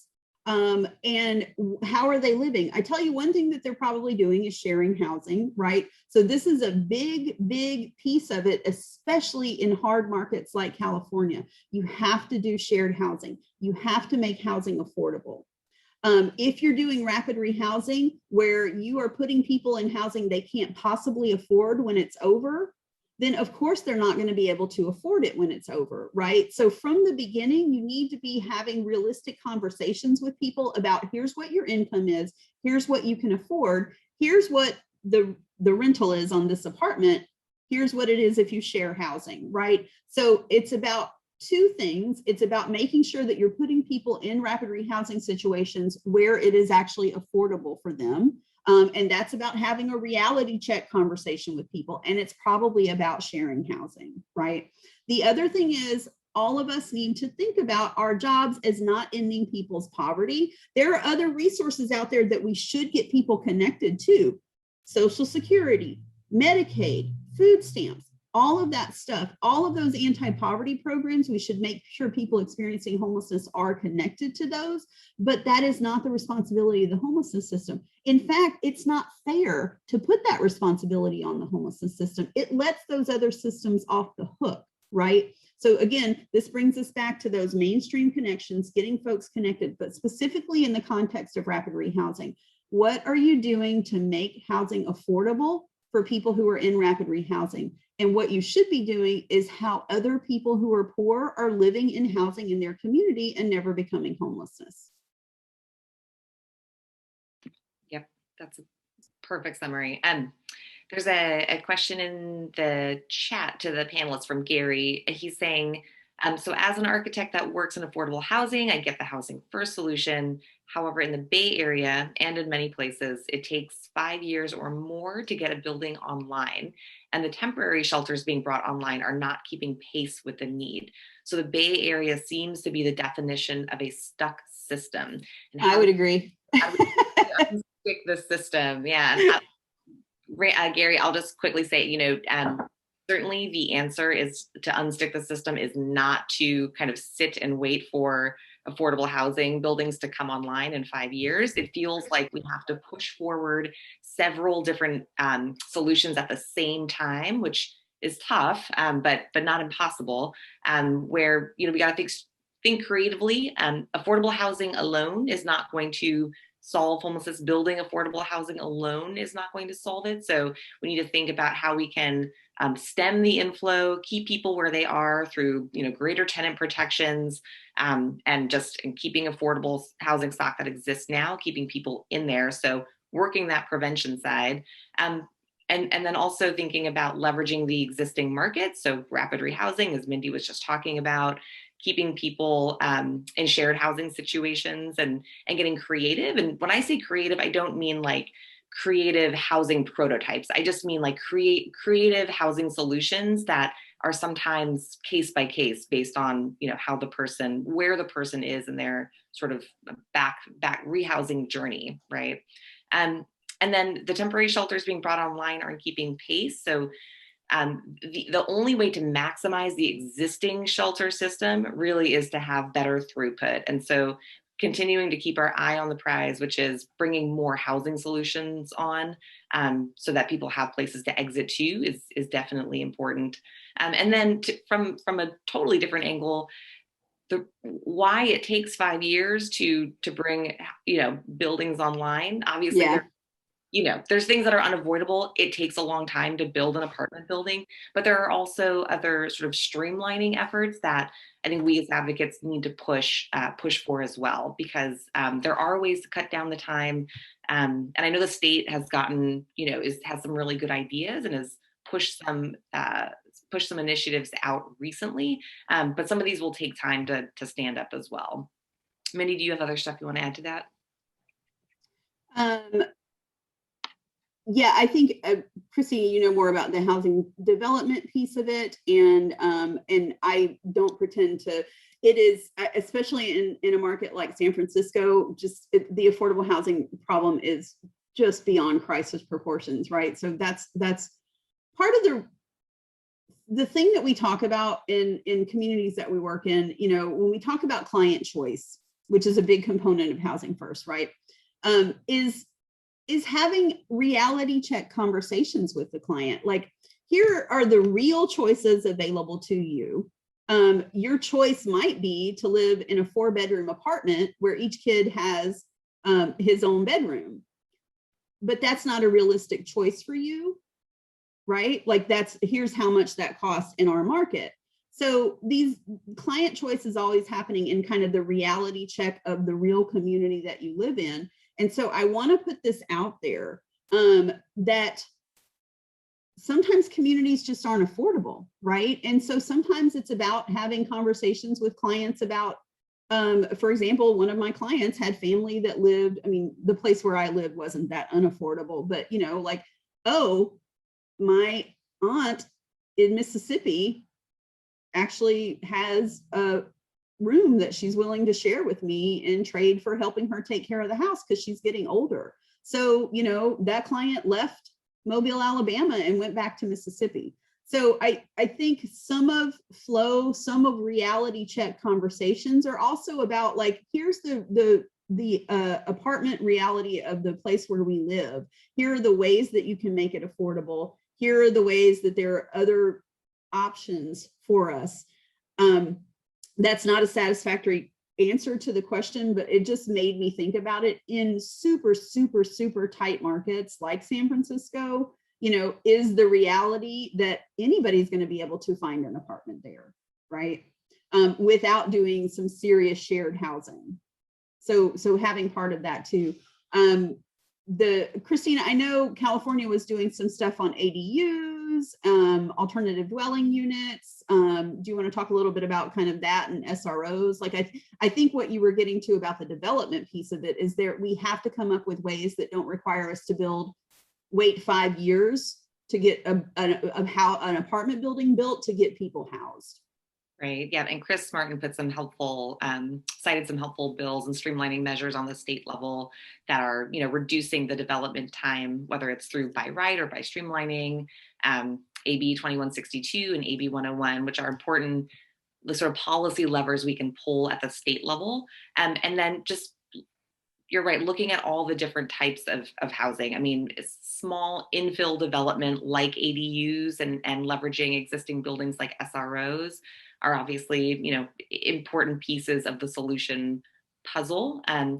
And how are they living? I tell you, one thing that they're probably doing is sharing housing, right? So this is a big, big piece of it, especially in hard markets like California. You have to do shared housing. You have to make housing affordable. If you're doing rapid rehousing, where you are putting people in housing they can't possibly afford when it's over, then of course they're not going to be able to afford it when it's over, right? So from the beginning, you need to be having realistic conversations with people about, here's what your income is, here's what you can afford, here's what the rental is on this apartment, here's what it is if you share housing, right? So it's about two things. It's about making sure that you're putting people in rapid rehousing situations where it is actually affordable for them. And that's about having a reality check conversation with people. And it's probably about sharing housing, right? The other thing is, all of us need to think about our jobs as not ending people's poverty. There are other resources out there that we should get people connected to. Social Security, Medicaid, food stamps, all of that stuff, all of those anti-poverty programs, we should make sure people experiencing homelessness are connected to those, but that is not the responsibility of the homelessness system. In fact, it's not fair to put that responsibility on the homelessness system. It lets those other systems off the hook, right? So again, this brings us back to those mainstream connections, getting folks connected, but specifically in the context of rapid rehousing. What are you doing to make housing affordable for people who are in rapid rehousing? And what you should be doing is how other people who are poor are living in housing in their community and never becoming homelessness. Yep, that's a perfect summary. There's a question in the chat to the panelists from Gary. He's saying, so as an architect that works in affordable housing, I get the housing first solution. However, in the Bay Area and in many places, it takes 5 years or more to get a building online. And the temporary shelters being brought online are not keeping pace with the need. So the Bay Area seems to be the definition of a stuck system. And I would agree. How do we unstick the system? Yeah. Gary, I'll just quickly say, certainly the answer is to unstick the system is not to kind of sit and wait for affordable housing buildings to come online in 5 years. It feels like we have to push forward several different solutions at the same time, which is tough, but not impossible. Where we got to think creatively. Affordable housing alone is not going to solve homelessness. Building affordable housing alone is not going to solve it. So we need to think about how we can stem the inflow, keep people where they are through greater tenant protections, and keeping affordable housing stock that exists now, keeping people in there. So working that prevention side. And then also thinking about leveraging the existing market. So rapid rehousing, as Mindy was just talking about, keeping people in shared housing situations and getting creative. And when I say creative, I don't mean like creative housing prototypes. I just mean like creative housing solutions that are sometimes case by case based on where the person is in their sort of back rehousing journey, right? And then the temporary shelters being brought online aren't keeping pace. So the only way to maximize the existing shelter system really is to have better throughput. And so continuing to keep our eye on the prize, which is bringing more housing solutions on so that people have places to exit to is definitely important. And then from a totally different angle, why it takes 5 years to bring buildings online. Obviously, there's things that are unavoidable. It takes a long time to build an apartment building, but there are also other sort of streamlining efforts that I think we as advocates need to push for as well, because there are ways to cut down the time. And I know the state has gotten, has some really good ideas and has pushed some initiatives out recently. But some of these will take time to stand up as well. Mindy, do you have other stuff you want to add to that? Yeah, I think, Christina, you know more about the housing development piece of it, and I don't pretend to. It is, especially in a market like San Francisco, the affordable housing problem is just beyond crisis proportions, right? So that's part of the thing that we talk about in communities that we work in. When we talk about client choice, which is a big component of Housing First, right, is having reality check conversations with the client. Like, here are the real choices available to you. Your choice might be to live in a 4-bedroom apartment where each kid has his own bedroom, but that's not a realistic choice for you, right? Like, here's how much that costs in our market. So these client choice is always happening in kind of the reality check of the real community that you live in. And so I want to put this out there, that sometimes communities just aren't affordable, right? And so sometimes it's about having conversations with clients about, for example, one of my clients had family that lived, the place where I lived wasn't that unaffordable, but like, oh, my aunt in Mississippi actually has a room that she's willing to share with me in trade for helping her take care of the house because she's getting older. So, that client left Mobile, Alabama and went back to Mississippi. So I think some of reality check conversations are also about, like, here's the apartment reality of the place where we live. Here are the ways that you can make it affordable. Here are the ways that there are other options for us. That's not a satisfactory answer to the question, but it just made me think about it. In super, super, super tight markets like San Francisco, is the reality that anybody's going to be able to find an apartment there, right? Without doing some serious shared housing. So having part of that too. Christina, I know California was doing some stuff on ADUs, alternative dwelling units. Do you want to talk a little bit about kind of that and SROs? Like, I think what you were getting to about the development piece of it is we have to come up with ways that don't require us to wait 5 years to get an apartment building built to get people housed. Right. Yeah. And Chris Martin put cited some helpful bills and streamlining measures on the state level that are, reducing the development time, whether it's through by right or by streamlining, AB 2162 and AB 101, which are important, the sort of policy levers we can pull at the state level. And then just, you're right, looking at all the different types of housing. Small infill development like ADUs and leveraging existing buildings like SROs are obviously, important pieces of the solution puzzle. I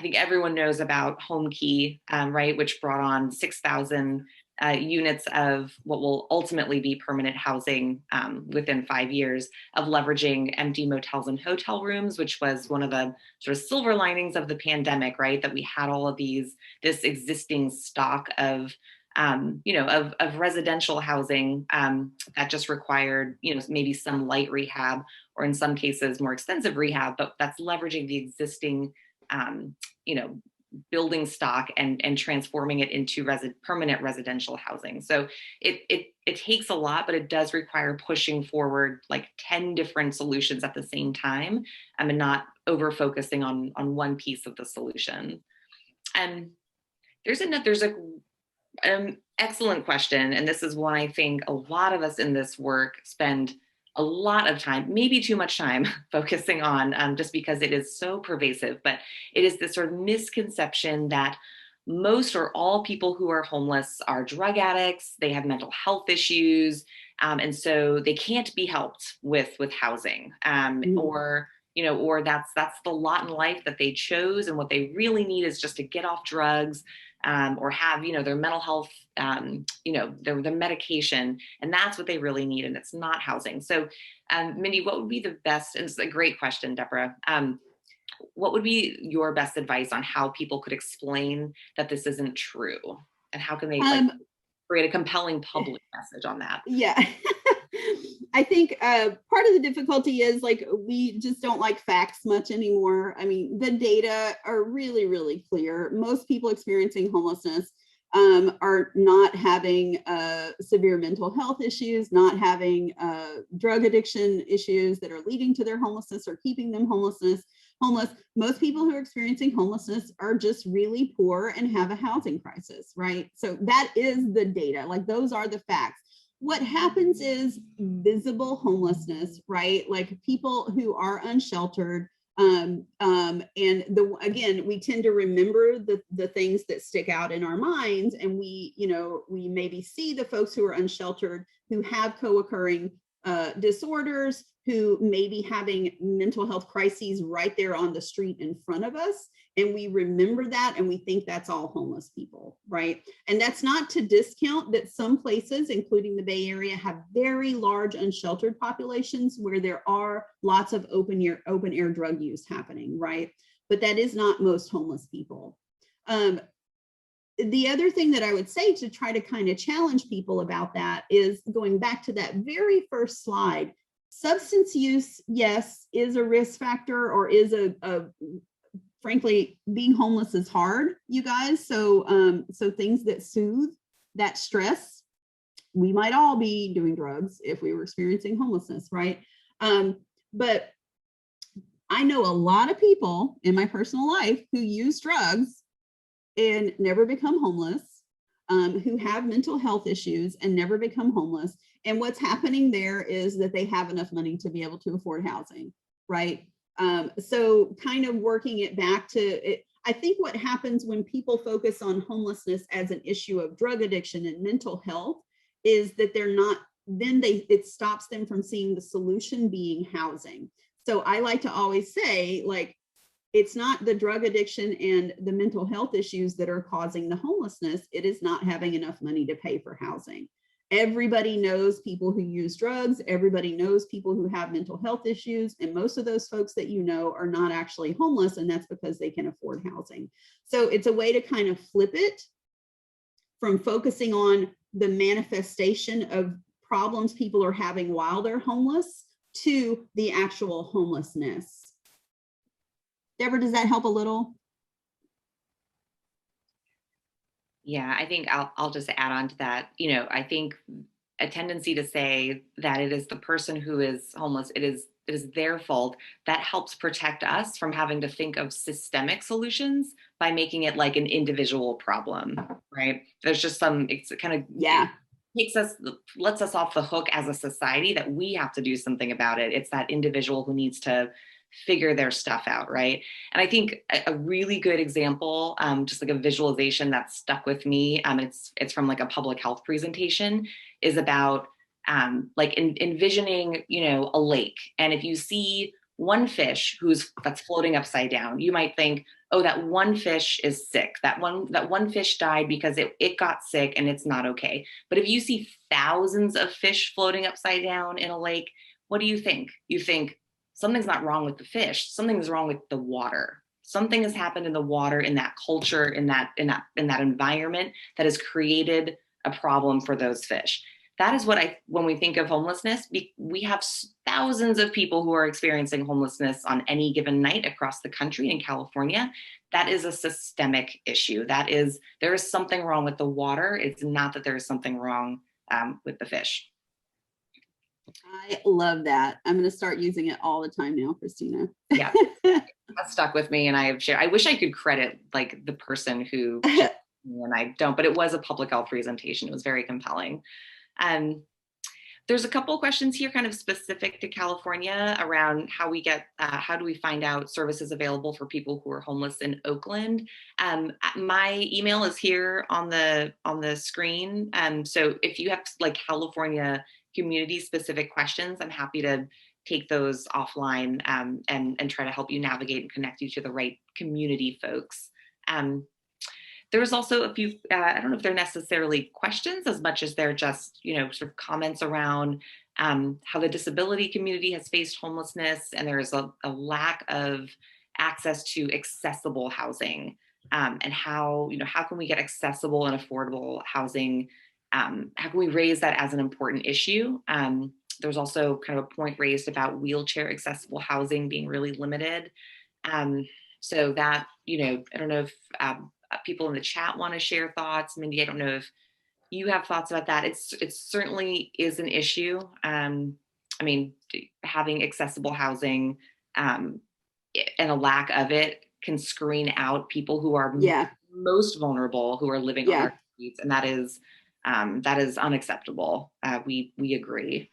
think everyone knows about HomeKey, right, which brought on 6,000 units of what will ultimately be permanent housing within 5 years, of leveraging empty motels and hotel rooms, which was one of the sort of silver linings of the pandemic, right? That we had all of this existing stock of residential housing that just required, maybe some light rehab, or in some cases more extensive rehab, but that's leveraging the existing, building stock and transforming it into permanent residential housing. So it takes a lot, but it does require pushing forward like 10 different solutions at the same time, and not over focusing on one piece of the solution. And there's an excellent question. And this is one I think a lot of us in this work spend a lot of time, maybe too much time, focusing on, just because it is so pervasive. But it is this sort of misconception that most or all people who are homeless are drug addicts, they have mental health issues, and so they can't be helped with housing, or or that's the lot in life that they chose, and what they really need is just to get off drugs, or have, their mental health, their medication, and that's what they really need, and it's not housing. So, Mindy, what would be the best, and it's a great question, Deborah, what would be your best advice on how people could explain that this isn't true? And how can they create a compelling public message on that? Yeah. I think part of the difficulty is we just don't like facts much anymore. I mean, the data are really, really clear. Most people experiencing homelessness are not having severe mental health issues, not having drug addiction issues that are leading to their homelessness or keeping them homeless. Most people who are experiencing homelessness are just really poor and have a housing crisis, right? So that is the data. Those are the facts. What happens is visible homelessness, right? Like people who are unsheltered. And again, we tend to remember the things that stick out in our minds, and we maybe see the folks who are unsheltered, who have co-occurring disorders, who may be having mental health crises right there on the street in front of us. And we remember that, and we think that's all homeless people, right? And that's not to discount that some places, including the Bay Area, have very large unsheltered populations where there are lots of open air drug use happening, right? But that is not most homeless people. The other thing that I would say to try to kind of challenge people about that is going back to that very first slide. Substance use, yes, is a risk factor, or is frankly, being homeless is hard, you guys. So things that soothe that stress, we might all be doing drugs if we were experiencing homelessness, right? But I know a lot of people in my personal life who use drugs and never become homeless, who have mental health issues and never become homeless. And what's happening there is that they have enough money to be able to afford housing, right? So kind of working it back to it. I think what happens when people focus on homelessness as an issue of drug addiction and mental health is that it stops them from seeing the solution being housing. So I like to always say, it's not the drug addiction and the mental health issues that are causing the homelessness. It is not having enough money to pay for housing. Everybody knows people who use drugs. Everybody knows people who have mental health issues. And most of those folks that are not actually homeless, and that's because they can afford housing. So it's a way to kind of flip it from focusing on the manifestation of problems people are having while they're homeless to the actual homelessness. Deborah, does that help a little? Yeah, I think I'll just add on to that. I think a tendency to say that it is the person who is homeless, it is their fault, that helps protect us from having to think of systemic solutions by making it like an individual problem, right? There's just it's kind of, yeah, lets us off the hook as a society that we have to do something about it. It's that individual who needs to figure their stuff out, right? And I think a really good example, just like a visualization that stuck with me, it's from like a public health presentation, is about envisioning, a lake. And if you see one fish that's floating upside down, you might think, oh, that one fish is sick. That one fish died because it got sick and it's not okay. But if you see thousands of fish floating upside down in a lake, what do you think? You think, something's not wrong with the fish. Something's wrong with the water. Something has happened in the water, in that culture, in that environment that has created a problem for those fish. That is when we think of homelessness, we have thousands of people who are experiencing homelessness on any given night across the country in California. That is a systemic issue. There is something wrong with the water. It's not that there is something wrong with the fish. I love that. I'm going to start using it all the time now, Christina. Yeah, that stuck with me, and I have shared. I wish I could credit the person who, and I don't. But it was a public health presentation. It was very compelling. There's a couple of questions here, kind of specific to California, around how do we find out services available for people who are homeless in Oakland. My email is here on the screen. So if you have California community specific questions, I'm happy to take those offline and try to help you navigate and connect you to the right community folks. There was also a few, I don't know if they're necessarily questions as much as they're just, sort of comments around how the disability community has faced homelessness, and there's a lack of access to accessible housing, and how can we get accessible and affordable housing? How can we raise that as an important issue? There's also kind of a point raised about wheelchair accessible housing being really limited. So that, I don't know if people in the chat want to share thoughts. Mindy, I don't know if you have thoughts about that. It certainly is an issue. I mean, having accessible housing and a lack of it can screen out people who are most vulnerable, who are living on our streets, and that is unacceptable. We agree.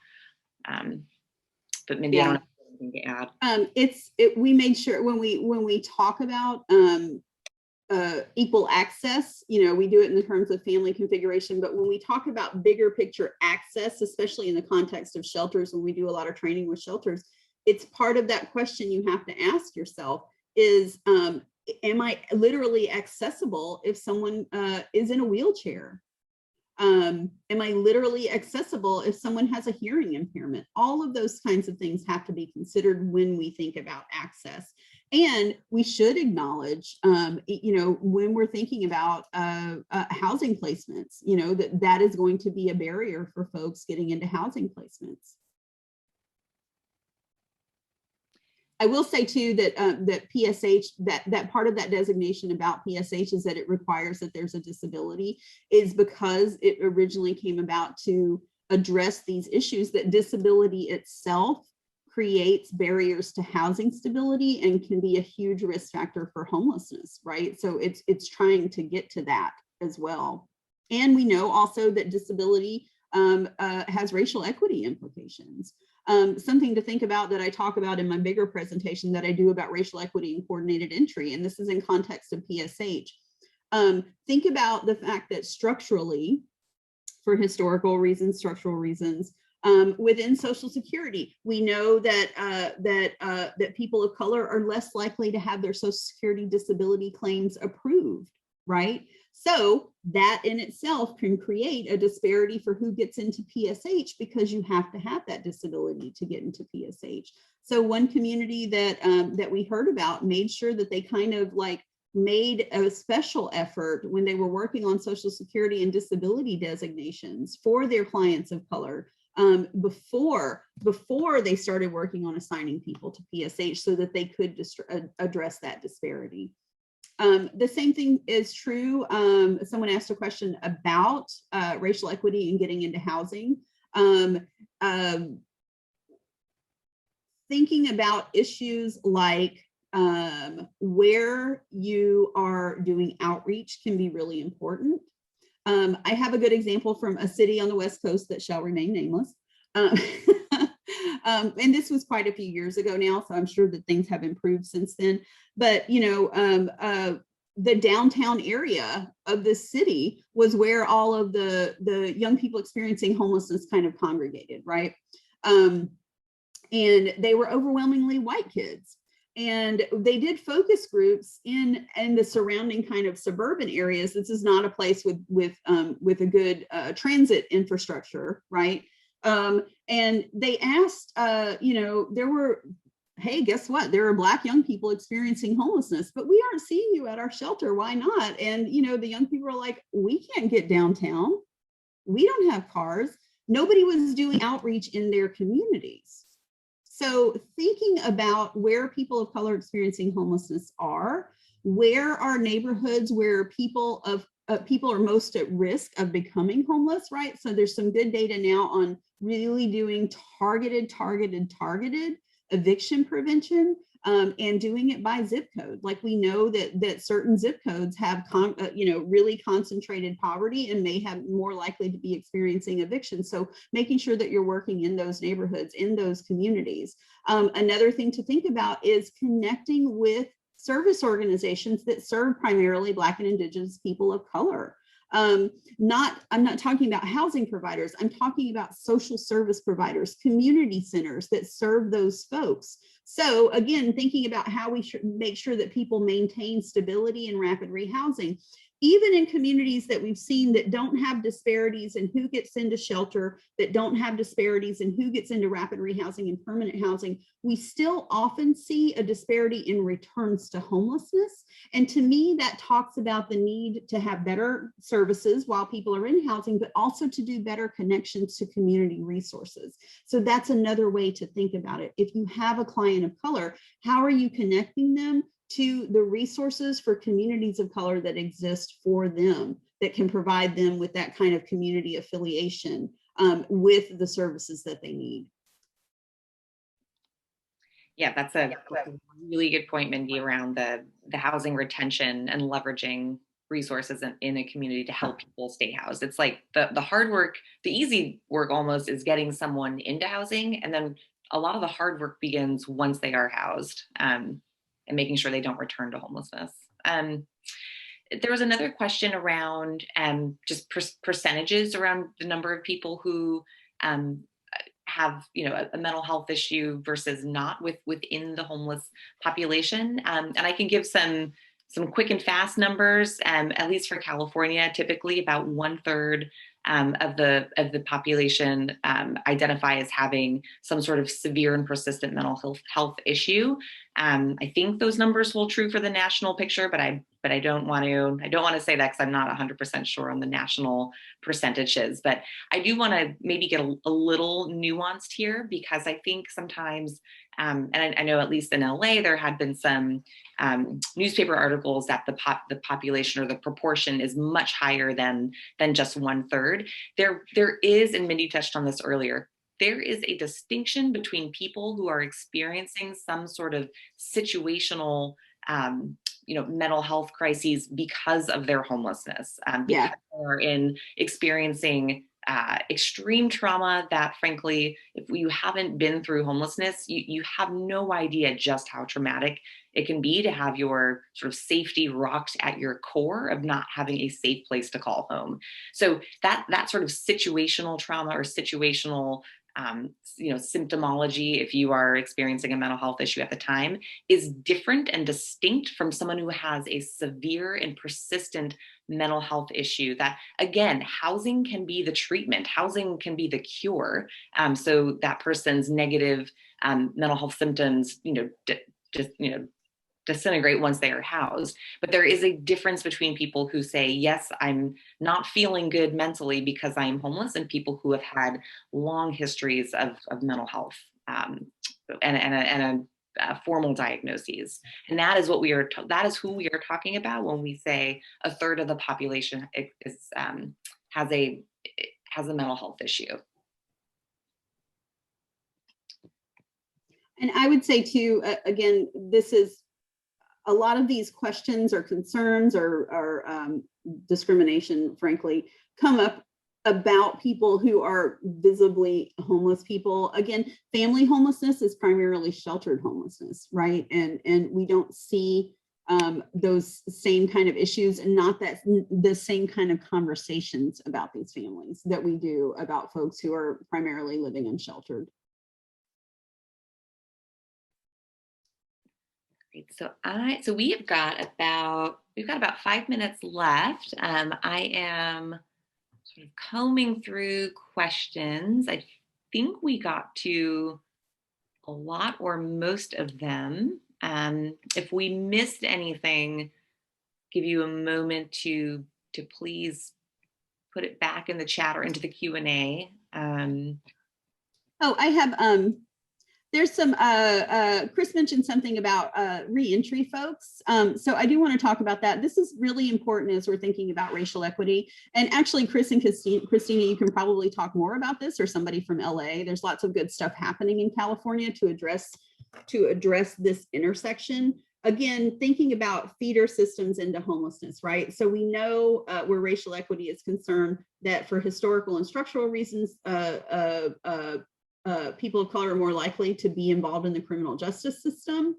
But Mindy, I don't have anything to add. We made sure when we talk about equal access, we do it in the terms of family configuration, but when we talk about bigger picture access, especially in the context of shelters, when we do a lot of training with shelters, it's part of that question you have to ask yourself is, am I literally accessible if someone is in a wheelchair? Am I literally accessible if someone has a hearing impairment? All of those kinds of things have to be considered when we think about access. And we should acknowledge, when we're thinking about housing placements, that is going to be a barrier for folks getting into housing placements. I will say too that that PSH, that part of that designation about PSH is that it requires that there's a disability, is because it originally came about to address these issues, that disability itself creates barriers to housing stability and can be a huge risk factor for homelessness, right? So it's trying to get to that as well. And we know also that disability has racial equity implications. Something to think about that I talk about in my bigger presentation that I do about racial equity and coordinated entry, and this is in context of PSH. Think about the fact that structurally, for historical reasons, structural reasons, within Social Security, we know that that people of color are less likely to have their Social Security disability claims approved, right? So that in itself can create a disparity for who gets into PSH, because you have to have that disability to get into PSH. So one community that that we heard about made sure that they kind of like made a special effort when they were working on Social Security and disability designations for their clients of color before they started working on assigning people to PSH, so that they could address that disparity. The same thing is true. Someone asked a question about racial equity and getting into housing. Thinking about issues like where you are doing outreach can be really important. I have a good example from a city on the West Coast that shall remain nameless. And this was quite a few years ago now, so I'm sure that things have improved since then. But, the downtown area of this city was where all of the young people experiencing homelessness kind of congregated, right? And they were overwhelmingly white kids. And they did focus groups in the surrounding kind of suburban areas. This is not a place with a good transit infrastructure, right? And they asked, there were, hey, guess what? There are Black young people experiencing homelessness, but we aren't seeing you at our shelter. Why not? And, the young people are like, we can't get downtown. We don't have cars. Nobody was doing outreach in their communities. So thinking about where people of color experiencing homelessness are, where are neighborhoods where people are most at risk of becoming homeless, right? So there's some good data now on really doing targeted eviction prevention, and doing it by zip code. Like we know that certain zip codes have really concentrated poverty and may have more likely to be experiencing eviction. So making sure that you're working in those neighborhoods, in those communities. Another thing to think about is connecting with service organizations that serve primarily Black and Indigenous people of color. I'm not talking about housing providers. I'm talking about social service providers, community centers that serve those folks. So again, thinking about how we should make sure that people maintain stability and rapid rehousing, even in communities that we've seen that don't have disparities in who gets into shelter, that don't have disparities in who gets into rapid rehousing and permanent housing, we still often see a disparity in returns to homelessness. And to me, that talks about the need to have better services while people are in housing, but also to do better connections to community resources. So that's another way to think about it. If you have a client of color, how are you connecting them to the resources for communities of color that exist for them, that can provide them with that kind of community affiliation with the services that they need? Yeah, that's a really good point, Mindy, around the housing retention and leveraging resources in a community to help people stay housed. It's like the hard work, the easy work almost is getting someone into housing, and then a lot of the hard work begins once they are housed, and making sure they don't return to homelessness. There was another question around just percentages around the number of people who have a mental health issue versus not within the homeless population. And I can give some quick and fast numbers. At least for California, typically about 1/3 of the population identify as having some sort of severe and persistent mental health issue. I think those numbers hold true for the national picture, but I don't want to say that because I'm not 100% sure on the national percentages. But I do want to maybe get a little nuanced here, because I think sometimes, and I know at least in LA, there had been some newspaper articles that the population or the proportion is much higher than just 1/3. There is, and Mindy touched on this earlier, there is a distinction between people who are experiencing some sort of situational mental health crises because of their homelessness, because they're experiencing extreme trauma that, frankly, if you haven't been through homelessness, you have no idea just how traumatic it can be to have your sort of safety rocked at your core of not having a safe place to call home. So that sort of situational trauma or situational symptomology, if you are experiencing a mental health issue at the time, is different and distinct from someone who has a severe and persistent mental health issue. That, again, housing can be the treatment, housing can be the cure. So that person's negative mental health symptoms, disintegrate once they are housed. But there is a difference between people who say, yes, I'm not feeling good mentally because I'm homeless, and people who have had long histories of mental health and formal diagnoses. And that is that is who we are talking about when we say 1/3 of the population has a mental health issue. And I would say too, again, this is a lot of these questions or concerns or discrimination, frankly, come up about people who are visibly homeless people. Again, family homelessness is primarily sheltered homelessness, right? And we don't see those same kind of issues, and not that the same kind of conversations about these families that we do about folks who are primarily living unsheltered. So we've got about 5 minutes left. I am sort of combing through questions. I think we got to a lot or most of them. If we missed anything, give you a moment to please put it back in the chat or into the Q&A. I have there's some, Chris mentioned something about reentry folks. So I do want to talk about that. This is really important as we're thinking about racial equity. And actually, Chris and Christina, you can probably talk more about this, or somebody from LA. There's lots of good stuff happening in California to address this intersection. Again, thinking about feeder systems into homelessness, right? So we know where racial equity is concerned that for historical and structural reasons, people of color are more likely to be involved in the criminal justice system.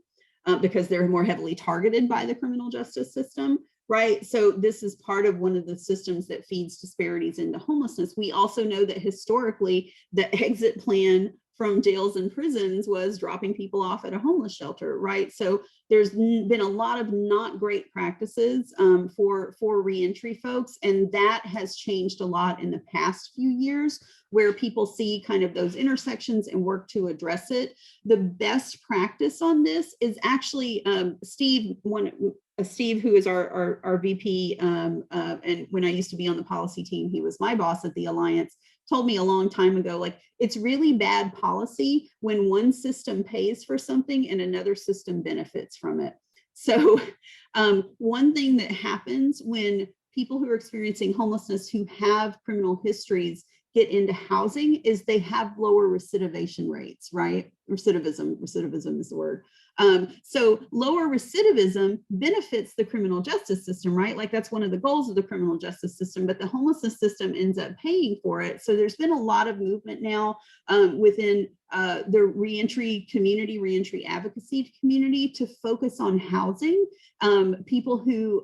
because they're more heavily targeted by the criminal justice system. Right. So this is part of one of the systems that feeds disparities into homelessness. We also know that historically the exit plan from jails and prisons was dropping people off at a homeless shelter. Right. So there's been a lot of not great practices for reentry folks. And that has changed a lot in the past few years, where people see kind of those intersections and work to address it. The best practice on this is actually Steve, who is our VP, and when I used to be on the policy team, he was my boss at the Alliance, told me a long time ago, like, it's really bad policy when one system pays for something and another system benefits from it. So one thing that happens when people who are experiencing homelessness who have criminal histories get into housing is they have lower recidivation rates, right? Recidivism is the word. So lower recidivism benefits the criminal justice system, right? Like, that's one of the goals of the criminal justice system, but the homelessness system ends up paying for it. So there's been a lot of movement now within the reentry community, reentry advocacy community, to focus on housing. People who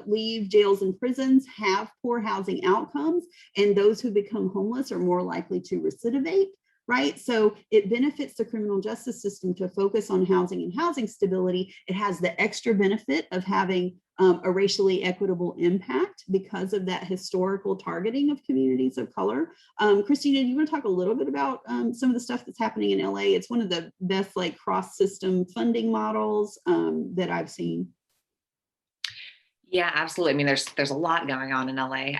leave jails and prisons have poor housing outcomes, and those who become homeless are more likely to recidivate. Right. So it benefits the criminal justice system to focus on housing and housing stability. It has the extra benefit of having a racially equitable impact because of that historical targeting of communities of color. Christina, do you want to talk a little bit about some of the stuff that's happening in LA? It's one of the best, like, cross-system funding models that I've seen. Yeah, absolutely. I mean, there's a lot going on in LA.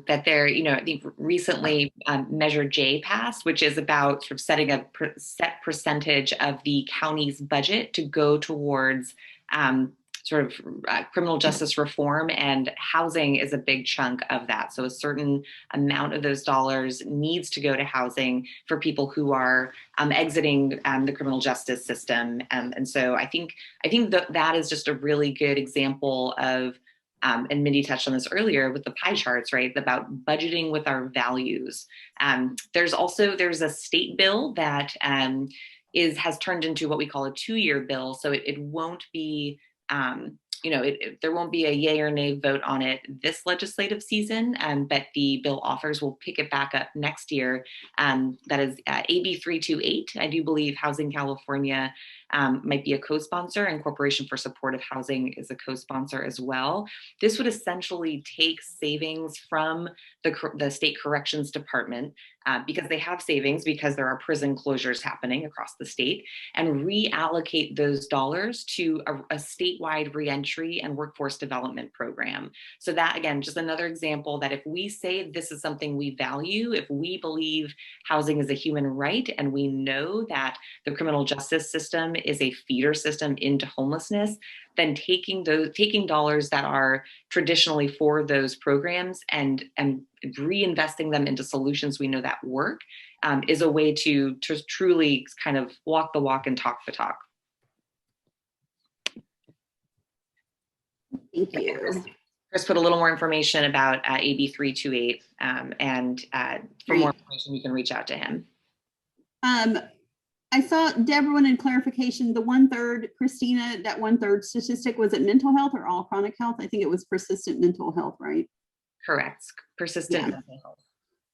That there, I think recently Measure J passed, which is about sort of setting a set percentage of the county's budget to go towards criminal justice reform, and housing is a big chunk of that. So a certain amount of those dollars needs to go to housing for people who are exiting the criminal justice system. And so I think that is just a really good example of, and Mindy touched on this earlier with the pie charts, right? About budgeting with our values. There's a state bill that has turned into what we call a 2-year bill. So it won't be, there won't be a yay or nay vote on it this legislative season, but the bill authors will pick it back up next year. That is AB 328. I do believe Housing California might be a co-sponsor, and Corporation for Supportive Housing is a co-sponsor as well. This would essentially take savings from the state corrections department, because they have savings because there are prison closures happening across the state, and reallocate those dollars to a statewide reentry and workforce development program. So that, again, just another example that if we say this is something we value, if we believe housing is a human right, and we know that the criminal justice system is a feeder system into homelessness, then taking dollars that are traditionally for those programs and reinvesting them into solutions we know that work is a way to truly kind of walk the walk and talk the talk. Thank you. Chris put a little more information about AB 328, and for more information, you can reach out to him. I saw Deborah wanted clarification. The 1/3, Christina, that 1/3 statistic, was it mental health or all chronic health? I think it was persistent mental health, right? Correct. Persistent mental health.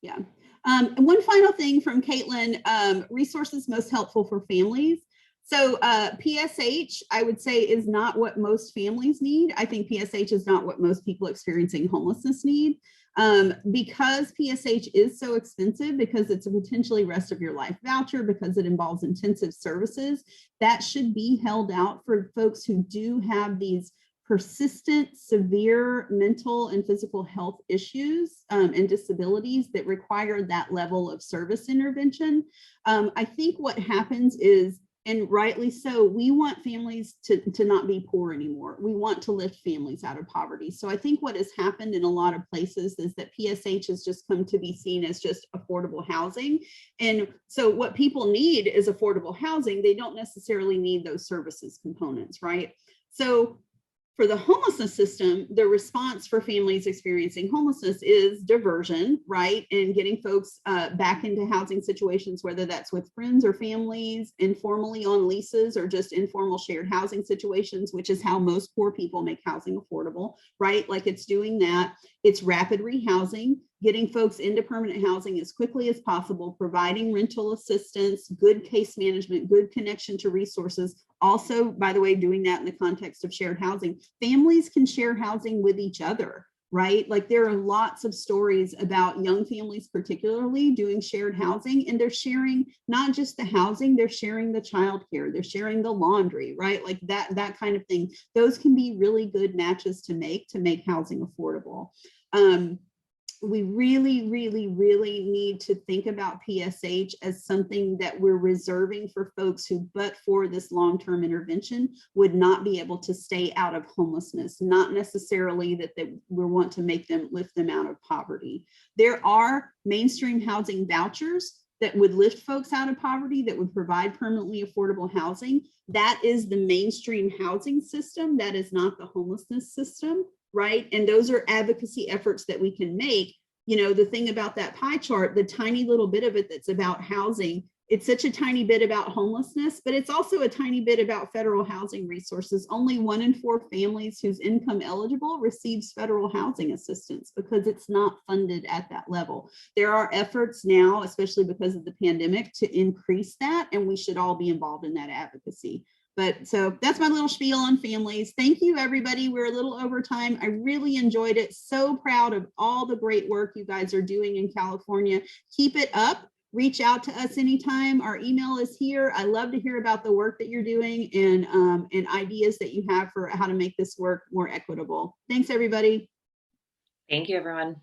Yeah. And one final thing from Caitlin, resources most helpful for families. So PSH, I would say, is not what most families need. I think PSH is not what most people experiencing homelessness need. Because PSH is so expensive, because it's a potentially rest of your life voucher, because it involves intensive services, that should be held out for folks who do have these persistent, severe mental and physical health issues and disabilities that require that level of service intervention. I think what happens is, and rightly so, we want families to not be poor anymore. We want to lift families out of poverty. So I think what has happened in a lot of places is that PSH has just come to be seen as just affordable housing. And so what people need is affordable housing. They don't necessarily need those services components, right? So For the homelessness system, the response for families experiencing homelessness is diversion, right? And getting folks back into housing situations, whether that's with friends or families, informally on leases, or just informal shared housing situations, which is how most poor people make housing affordable, right? Like it's doing that. It's rapid rehousing, getting folks into permanent housing as quickly as possible, providing rental assistance, good case management, good connection to resources. Also, by the way, doing that in the context of shared housing. Families can share housing with each other, right? Like there are lots of stories about young families, particularly doing shared housing, and they're sharing not just the housing, they're sharing the childcare, they're sharing the laundry, right? Like that kind of thing. Those can be really good matches to make housing affordable. We really, really, really need to think about PSH as something that we're reserving for folks who, but for this long-term intervention, would not be able to stay out of homelessness, not necessarily that we want to lift them out of poverty. There are mainstream housing vouchers that would lift folks out of poverty, that would provide permanently affordable housing. That is the mainstream housing system. That is not the homelessness system. Right? And those are advocacy efforts that we can make. You know, the thing about that pie chart, the tiny little bit of it that's about housing, it's such a tiny bit about homelessness, but it's also a tiny bit about federal housing resources. Only 1 in 4 families whose income eligible receives federal housing assistance because it's not funded at that level. There are efforts now, especially because of the pandemic, to increase that, and we should all be involved in that advocacy. But so that's my little spiel on families. Thank you, everybody. We're a little over time. I really enjoyed it. So proud of all the great work you guys are doing in California. Keep it up. Reach out to us anytime. Our email is here. I love to hear about the work that you're doing and ideas that you have for how to make this work more equitable. Thanks, everybody. Thank you, everyone.